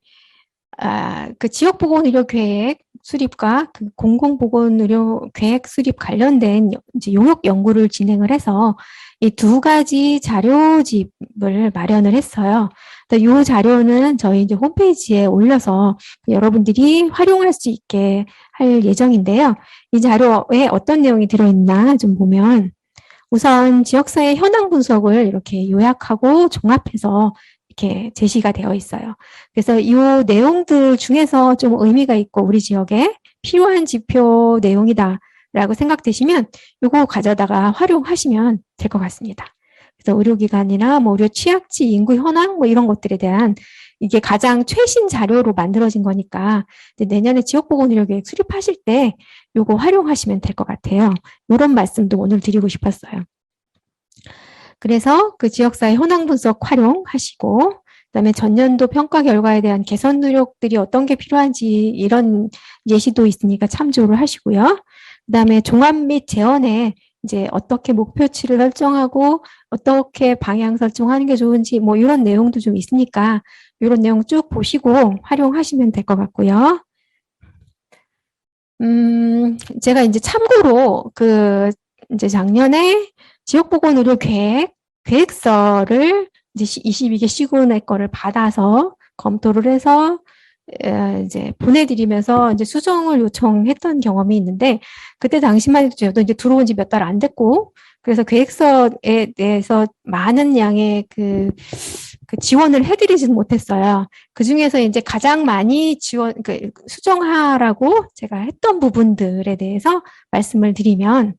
그 지역보건의료 계획 수립과 그 공공보건의료 계획 수립 관련된 이제 용역 연구를 진행을 해서 이 2가지 자료집을 마련을 했어요. 이 자료는 저희 이제 홈페이지에 올려서 여러분들이 활용할 수 있게 할 예정인데요. 이 자료에 어떤 내용이 들어있나 좀 보면 우선 지역사회 현황 분석을 이렇게 요약하고 종합해서 이렇게 제시가 되어 있어요. 그래서 이 내용들 중에서 좀 의미가 있고 우리 지역에 필요한 지표 내용이다라고 생각되시면 이거 가져다가 활용하시면 될 것 같습니다. 그래서 의료기관이나 뭐 의료 취약지 인구 현황 뭐 이런 것들에 대한 이게 가장 최신 자료로 만들어진 거니까 내년에 지역보건의료계획 수립하실 때 이거 활용하시면 될 것 같아요. 이런 말씀도 오늘 드리고 싶었어요. 그래서 그 지역사회 현황 분석 활용하시고 그다음에 전년도 평가 결과에 대한 개선 노력들이 어떤 게 필요한지 이런 예시도 있으니까 참조를 하시고요. 그다음에 종합 및 재원에 이제 어떻게 목표치를 설정하고 어떻게 방향 설정하는 게 좋은지 뭐 이런 내용도 좀 있으니까 이런 내용 쭉 보시고 활용하시면 될 것 같고요. 제가 이제 참고로 이제 작년에 지역보건의료 계획서를 이제 22개 시군의 거를 받아서 검토를 해서 이제 보내드리면서 이제 수정을 요청했던 경험이 있는데, 그때 당시만 해도 저도 이제 들어온 지 몇 달 안 됐고, 그래서 계획서에 대해서 많은 양의 그 지원을 해드리지는 못했어요. 그 중에서 이제 가장 많이 수정하라고 제가 했던 부분들에 대해서 말씀을 드리면,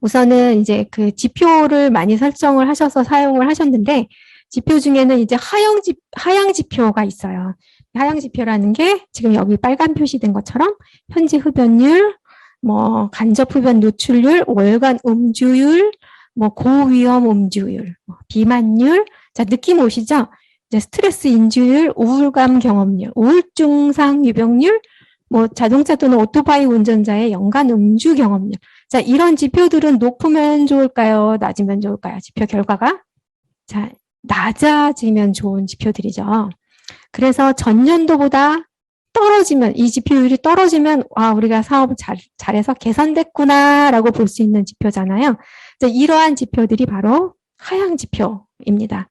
우선은 이제 그 지표를 많이 설정을 하셔서 사용을 하셨는데, 지표 중에는 이제 하향 지표가 있어요. 하향 지표라는 게 지금 여기 빨간 표시된 것처럼 현재 흡연율, 뭐 간접 흡연 노출율, 월간 음주율, 뭐 고위험 음주율, 비만율. 자, 느낌 오시죠? 이제 스트레스 인지율, 우울감 경험률, 우울증상 유병률, 뭐 자동차 또는 오토바이 운전자의 연간 음주 경험률. 자, 이런 지표들은 높으면 좋을까요? 낮으면 좋을까요? 지표 결과가? 자, 낮아지면 좋은 지표들이죠. 그래서 전년도보다 떨어지면, 이 지표율이 떨어지면, 와, 우리가 사업을 잘해서 개선됐구나라고 볼 수 있는 지표잖아요. 자, 이러한 지표들이 바로 하향 지표입니다.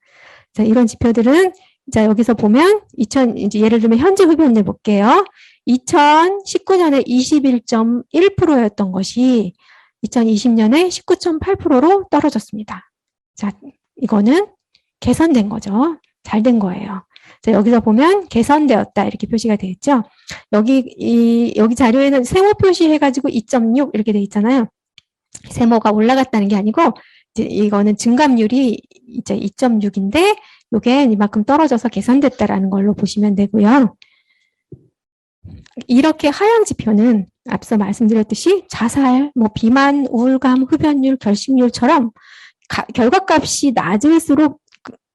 자, 이런 지표들은, 자, 여기서 보면, 이제 예를 들면 현재 흡연율 볼게요. 2019년에 21.1%였던 것이 2020년에 19.8%로 떨어졌습니다. 자, 이거는 개선된 거죠. 잘 된 거예요. 자, 여기서 보면 개선되었다 이렇게 표시가 되어 있죠. 여기 자료에는 세모 표시해가지고 2.6 이렇게 되어 있잖아요. 세모가 올라갔다는 게 아니고 이제 이거는 증감률이 이제 2.6인데 이게 이만큼 떨어져서 개선됐다라는 걸로 보시면 되고요. 이렇게 하향 지표는 앞서 말씀드렸듯이 자살, 뭐 비만, 우울감, 흡연율, 결식률처럼 결과값이 낮을수록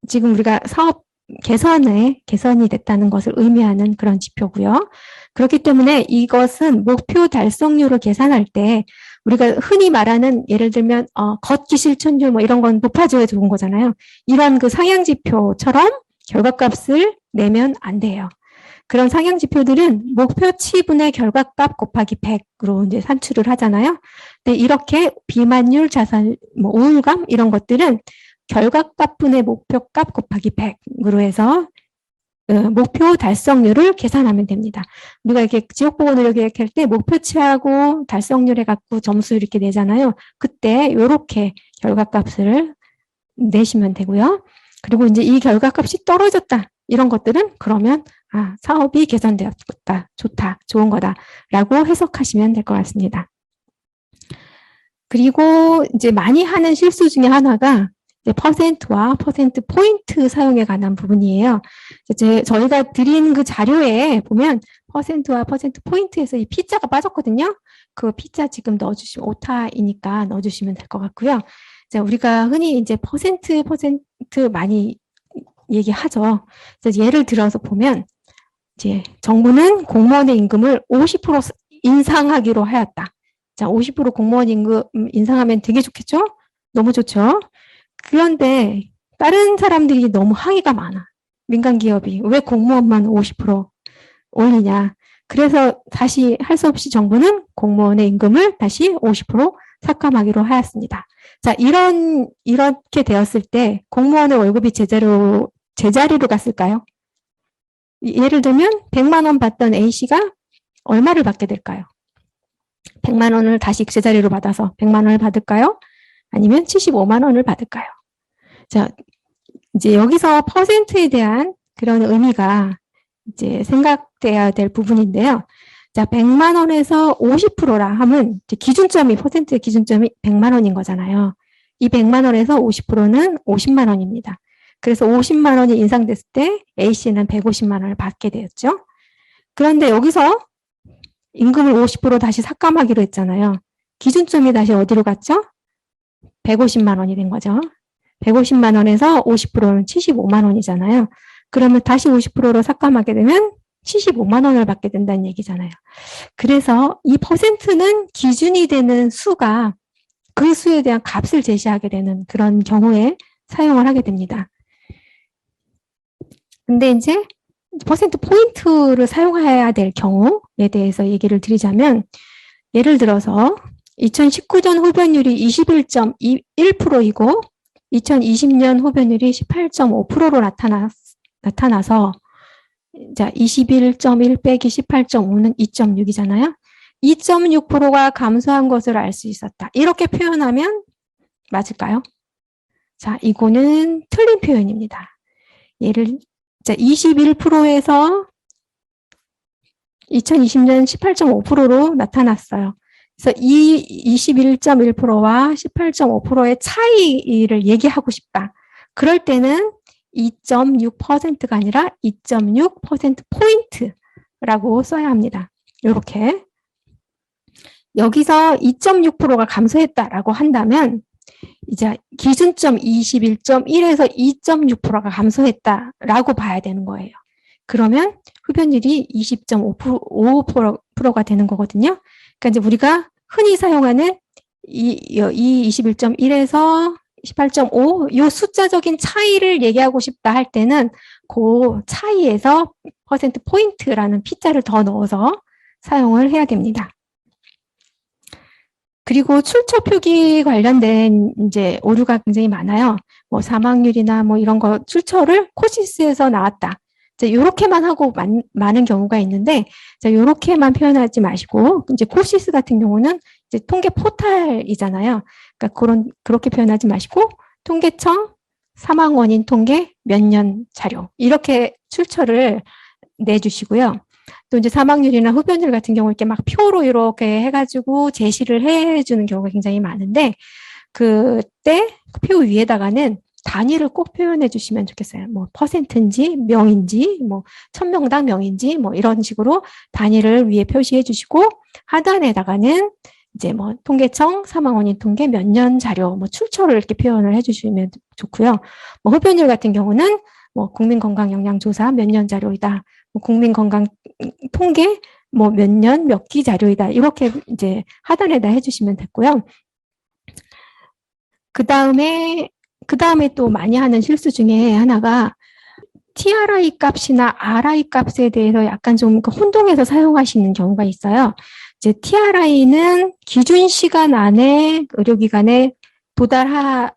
지금 우리가 사업 개선이 됐다는 것을 의미하는 그런 지표고요. 그렇기 때문에 이것은 목표 달성률을 계산할 때 우리가 흔히 말하는 예를 들면 걷기 실천율 뭐 이런 건 높아져야 좋은 거잖아요. 이런 그 상향 지표처럼 결과값을 내면 안 돼요. 그런 상향 지표들은 목표치분의 결과값 곱하기 100으로 이제 산출을 하잖아요. 근데 이렇게 비만율, 자살, 뭐 우울감 이런 것들은 결과값분의 목표값 곱하기 100으로 해서 목표 달성률을 계산하면 됩니다. 우리가 이렇게 지역보건의료 계획할 때 목표치하고 달성률 해갖고 점수 이렇게 내잖아요. 그때 이렇게 결과값을 내시면 되고요. 그리고 이제 이 결과값이 떨어졌다. 이런 것들은 그러면 사업이 개선되었다. 좋다. 좋은 거다라고 해석하시면 될 것 같습니다. 그리고 이제 많이 하는 실수 중에 하나가 퍼센트와 퍼센트 포인트 사용에 관한 부분이에요. 저희가 드린 그 자료에 보면 퍼센트와 퍼센트 포인트에서 이 P자가 빠졌거든요. 그 P자 지금 넣어주시면 오타이니까 넣어주시면 될 것 같고요. 자, 우리가 흔히 이제 퍼센트 많이 얘기하죠. 예를 들어서 보면 이제 정부는 공무원의 임금을 50% 인상하기로 하였다. 자, 50% 공무원 임금 인상하면 되게 좋겠죠? 너무 좋죠? 그런데 다른 사람들이 너무 항의가 많아. 민간 기업이 왜 공무원만 50% 올리냐. 그래서 다시 할 수 없이 정부는 공무원의 임금을 다시 50% 삭감하기로 하였습니다. 자, 이렇게 되었을 때 공무원의 월급이 제자리로 갔을까요? 예를 들면 100만 원 받던 A씨가 얼마를 받게 될까요? 100만 원을 다시 제자리로 받아서 100만 원을 받을까요? 아니면 75만 원을 받을까요? 자, 이제 여기서 퍼센트에 대한 그런 의미가 이제 생각돼야 될 부분인데요. 자, 100만 원에서 50%라 하면 이제 기준점이, 퍼센트의 기준점이 100만 원인 거잖아요. 이 100만 원에서 50%는 50만 원입니다. 그래서 50만 원이 인상됐을 때 A씨는 150만 원을 받게 되었죠. 그런데 여기서 임금을 50% 다시 삭감하기로 했잖아요. 기준점이 다시 어디로 갔죠? 150만 원이 된 거죠. 150만 원에서 50%는 75만 원이잖아요. 그러면 다시 50%로 삭감하게 되면 75만 원을 받게 된다는 얘기잖아요. 그래서 이 퍼센트는 기준이 되는 수가 그 수에 대한 값을 제시하게 되는 그런 경우에 사용을 하게 됩니다. 근데 이제 퍼센트 포인트를 사용해야 될 경우에 대해서 얘기를 드리자면, 예를 들어서 2019년 흡연율이 21.1%이고 2020년 흡연율이 18.5%로 나타나서 자, 21.1 빼기 18.5는 2.6이잖아요. 2.6%가 감소한 것을 알 수 있었다. 이렇게 표현하면 맞을까요? 자, 이거는 틀린 표현입니다. 자, 21%에서 2020년 18.5%로 나타났어요. 그래서 이 21.1%와 18.5%의 차이를 얘기하고 싶다. 그럴 때는 2.6%가 아니라 2.6%포인트라고 써야 합니다. 이렇게. 여기서 2.6%가 감소했다라고 한다면 이제 기준점 21.1에서 2.6%가 감소했다라고 봐야 되는 거예요. 그러면 흡연율이 20.5%가 되는 거거든요. 그러니까 이제 우리가 흔히 사용하는 이 21.1에서 18.5, 이 숫자적인 차이를 얘기하고 싶다 할 때는 그 차이에서 퍼센트 포인트라는 P자를 더 넣어서 사용을 해야 됩니다. 그리고 출처 표기 관련된 이제 오류가 굉장히 많아요. 뭐 사망률이나 뭐 이런 거 출처를 코시스에서 나왔다. 이렇게만 하고 많은 경우가 있는데, 이렇게만 표현하지 마시고, 이제 코시스 같은 경우는 이제 통계 포탈이잖아요. 그러니까 그렇게 표현하지 마시고, 통계청 사망 원인 통계 몇 년 자료 이렇게 출처를 내주시고요. 또 이제 사망률이나 흡연율 같은 경우 이렇게 막 표로 이렇게 해가지고 제시를 해주는 경우가 굉장히 많은데, 그때 표 위에다가는 단위를 꼭 표현해 주시면 좋겠어요. 뭐 퍼센트인지 명인지 뭐 1000명당 명인지 뭐 이런 식으로 단위를 위에 표시해 주시고, 하단에다가는 이제 뭐 통계청 사망 원인 통계 몇 년 자료 뭐 출처를 이렇게 표현을 해 주시면 좋고요. 뭐 흡연율 같은 경우는 뭐 국민건강영양조사 몇 년 자료이다. 뭐 국민건강 통계 뭐 몇 년 몇 기 자료이다. 이렇게 이제 하단에다 해 주시면 됐고요. 그 다음에 또 많이 하는 실수 중에 하나가 TRI 값이나 RI 값에 대해서 약간 좀 혼동해서 사용하시는 경우가 있어요. 이제 TRI는 기준 시간 안에 의료기관에 도달할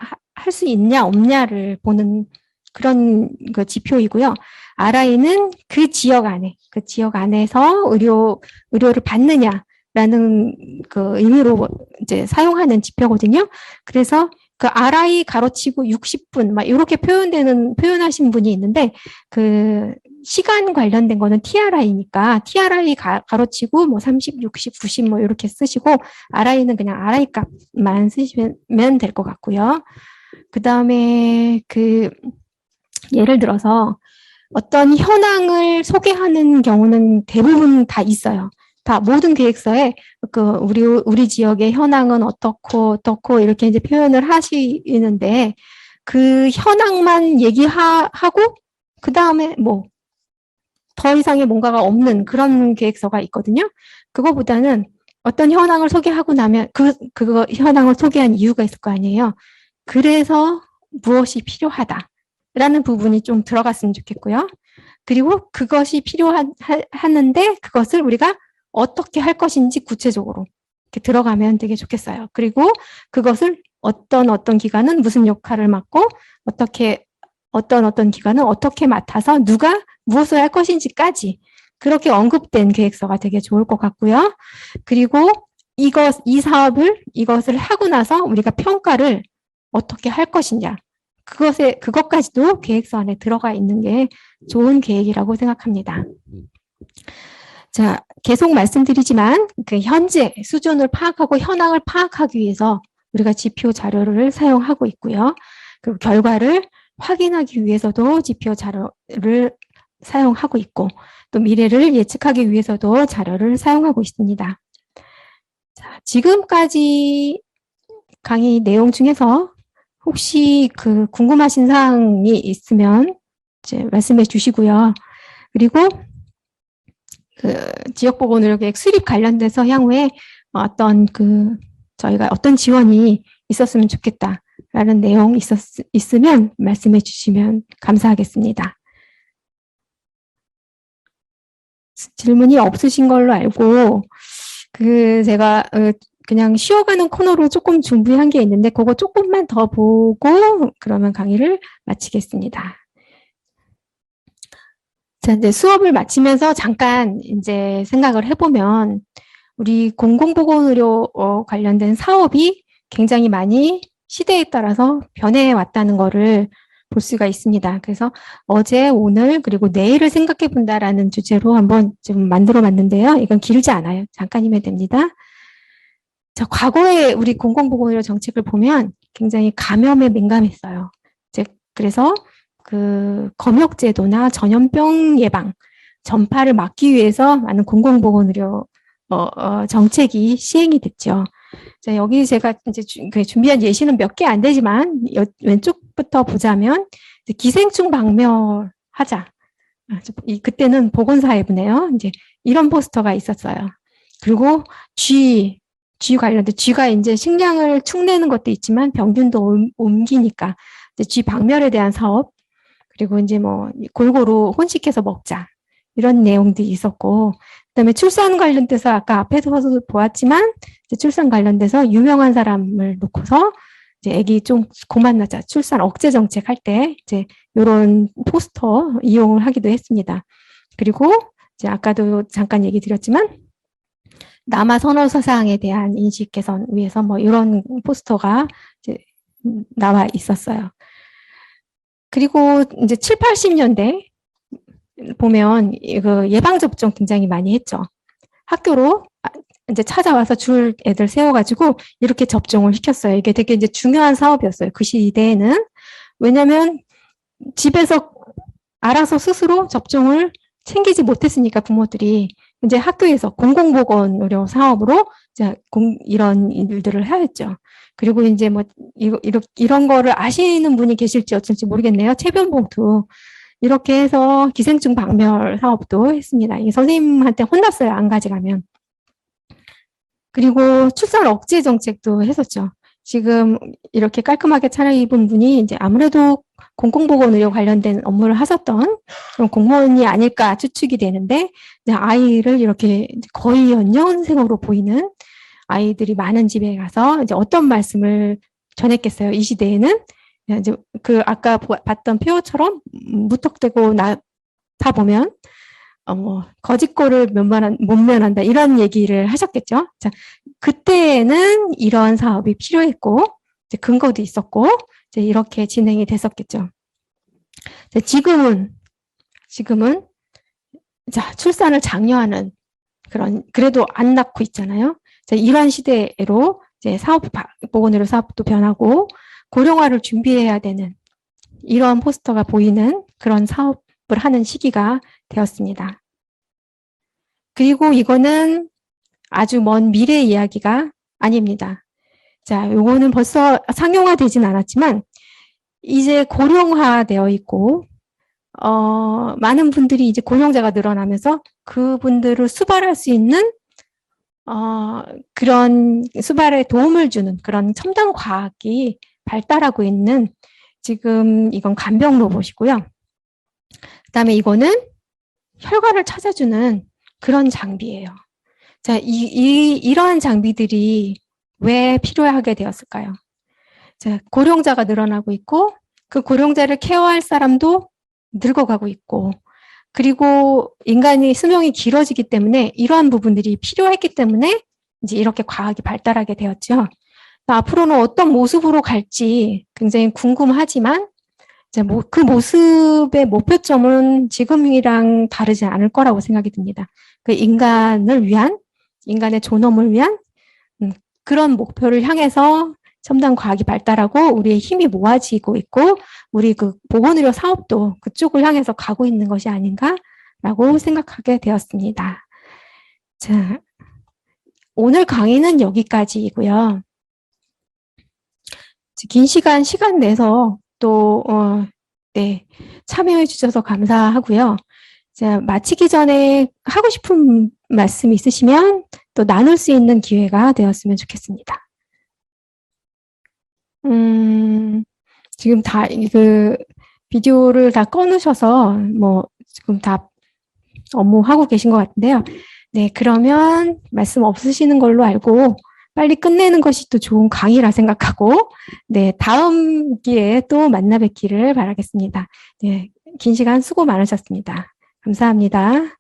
수 있냐 없냐를 보는 그런 그 지표이고요. RI는 그 지역 안에서 의료를 받느냐라는 그 의미로 이제 사용하는 지표거든요. 그래서 그 RI 가로치고 60분 막 이렇게 표현하신 분이 있는데, 그 시간 관련된 거는 TRI니까 TRI 가로치고 뭐 30, 60, 90 뭐 이렇게 쓰시고, RI는 그냥 RI 값만 쓰시면 될 것 같고요. 그 다음에 예를 들어서 어떤 현황을 소개하는 경우는 대부분 다 있어요. 다 모든 계획서에 우리 지역의 현황은 어떻고 이렇게 이제 표현을 하시는데, 그 현황만 얘기하고 그 다음에 뭐 더 이상의 뭔가가 없는 그런 계획서가 있거든요. 그거보다는 어떤 현황을 소개하고 나면 그거 현황을 소개한 이유가 있을 거 아니에요. 그래서 무엇이 필요하다라는 부분이 좀 들어갔으면 좋겠고요. 그리고 그것이 필요하는데 그것을 우리가 어떻게 할 것인지 구체적으로 이렇게 들어가면 되게 좋겠어요. 그리고 그것을 어떤 기관은 무슨 역할을 맡고 어떤 기관은 어떻게 맡아서 누가 무엇을 할 것인지까지 그렇게 언급된 계획서가 되게 좋을 것 같고요. 그리고 이것을 하고 나서 우리가 평가를 어떻게 할 것이냐, 그것까지도 계획서 안에 들어가 있는 게 좋은 계획이라고 생각합니다. 자, 계속 말씀드리지만 그 현재 수준을 파악하고 현황을 파악하기 위해서 우리가 지표 자료를 사용하고 있고요. 그리고 결과를 확인하기 위해서도 지표 자료를 사용하고 있고, 또 미래를 예측하기 위해서도 자료를 사용하고 있습니다. 자, 지금까지 강의 내용 중에서 혹시 궁금하신 사항이 있으면 이제 말씀해 주시고요. 그리고 지역보건의료계획 수립 관련돼서 향후에 저희가 어떤 지원이 있었으면 좋겠다라는 내용 있으면 말씀해 주시면 감사하겠습니다. 질문이 없으신 걸로 알고, 제가, 그냥 쉬어가는 코너로 조금 준비한 게 있는데, 그거 조금만 더 보고, 그러면 강의를 마치겠습니다. 자, 이제 수업을 마치면서 잠깐 이제 생각을 해보면, 우리 공공보건의료 관련된 사업이 굉장히 많이 시대에 따라서 변해왔다는 거를 볼 수가 있습니다. 그래서 어제, 오늘, 그리고 내일을 생각해 본다라는 주제로 한번 좀 만들어 봤는데요. 이건 길지 않아요. 잠깐이면 됩니다. 자, 과거에 우리 공공보건의료 정책을 보면 굉장히 감염에 민감했어요. 그래서 검역제도나 전염병 예방, 전파를 막기 위해서 많은 공공보건의료 정책이 시행이 됐죠. 자, 여기 제가 이제 준비한 예시는 몇 개 안 되지만 왼쪽부터 보자면 기생충 박멸하자. 그때는 보건사회부네요. 이제 이런 포스터가 있었어요. 그리고 쥐 관련된 쥐가 이제 식량을 축내는 것도 있지만 병균도 옮기니까 이제 쥐 박멸에 대한 사업, 그리고 이제 뭐 골고루 혼식해서 먹자 이런 내용도 있었고, 그다음에 출산 관련돼서 아까 앞에서도 보았지만 이제 출산 관련돼서 유명한 사람을 놓고서 이제 아기 좀 고만나자 출산 억제 정책 할 때 이제 이런 포스터 이용을 하기도 했습니다. 그리고 이제 아까도 잠깐 얘기 드렸지만 남아 선호 사상에 대한 인식 개선 위해서 뭐 이런 포스터가 이제 나와 있었어요. 그리고 이제 7, 80년대 보면 예방접종 굉장히 많이 했죠. 학교로 이제 찾아와서 줄 애들 세워가지고 이렇게 접종을 시켰어요. 이게 되게 이제 중요한 사업이었어요. 그 시대에는. 왜냐면 집에서 알아서 스스로 접종을 챙기지 못했으니까 부모들이 이제 학교에서 공공보건의료 사업으로 이제 이런 일들을 하였죠. 그리고 이제 뭐 이런 거를 아시는 분이 계실지 어쩔지 모르겠네요. 체변봉투 이렇게 해서 기생충 박멸 사업도 했습니다. 이 선생님한테 혼났어요. 안 가져가면. 그리고 출산 억제 정책도 했었죠. 지금 이렇게 깔끔하게 차려입은 분이 이제 아무래도 공공보건의료 관련된 업무를 하셨던 그런 공무원이 아닐까 추측이 되는데, 아이를 이렇게 거의 연년생으로 보이는 아이들이 많은 집에 가서 이제 어떤 말씀을 전했겠어요. 이 시대에는 이제 아까 봤던 표처럼 무턱대고 다 보면 거짓골을 못 면한다 이런 얘기를 하셨겠죠. 자, 그때는 이런 사업이 필요했고 이제 근거도 있었고 이제 이렇게 진행이 됐었겠죠. 자, 지금은 자, 출산을 장려하는 그래도 안 낳고 있잖아요. 자, 이런 시대로 이제 보건의료 사업도 변하고 고령화를 준비해야 되는 이런 포스터가 보이는 그런 사업을 하는 시기가 되었습니다. 그리고 이거는 아주 먼 미래 이야기가 아닙니다. 자, 요거는 벌써 상용화되진 않았지만 이제 고령화되어 있고 많은 분들이 이제 고령자가 늘어나면서 그분들을 수발할 수 있는 그런 수발에 도움을 주는 그런 첨단 과학이 발달하고 있는 지금 이건 간병 로봇이고요. 그다음에 이거는 혈관을 찾아주는 그런 장비예요. 자, 이러한 장비들이 왜 필요하게 되었을까요? 자, 고령자가 늘어나고 있고 그 고령자를 케어할 사람도 늙어가고 있고 그리고 인간이 수명이 길어지기 때문에 이러한 부분들이 필요했기 때문에 이제 이렇게 과학이 발달하게 되었죠. 앞으로는 어떤 모습으로 갈지 굉장히 궁금하지만 이제 그 모습의 목표점은 지금이랑 다르지 않을 거라고 생각이 듭니다. 그 인간을 위한, 인간의 존엄을 위한 그런 목표를 향해서 첨단 과학이 발달하고 우리의 힘이 모아지고 있고 우리 보건의료 사업도 그쪽을 향해서 가고 있는 것이 아닌가라고 생각하게 되었습니다. 자, 오늘 강의는 여기까지이고요. 긴 시간 내서 또 네, 참여해 주셔서 감사하고요. 자, 마치기 전에 하고 싶은 말씀 있으시면 또 나눌 수 있는 기회가 되었으면 좋겠습니다. 지금 다 비디오를 다 꺼놓으셔서 뭐 지금 다 업무하고 계신 것 같은데요. 네, 그러면 말씀 없으시는 걸로 알고 빨리 끝내는 것이 또 좋은 강의라 생각하고, 네, 다음 기회에 또 만나 뵙기를 바라겠습니다. 네, 긴 시간 수고 많으셨습니다. 감사합니다.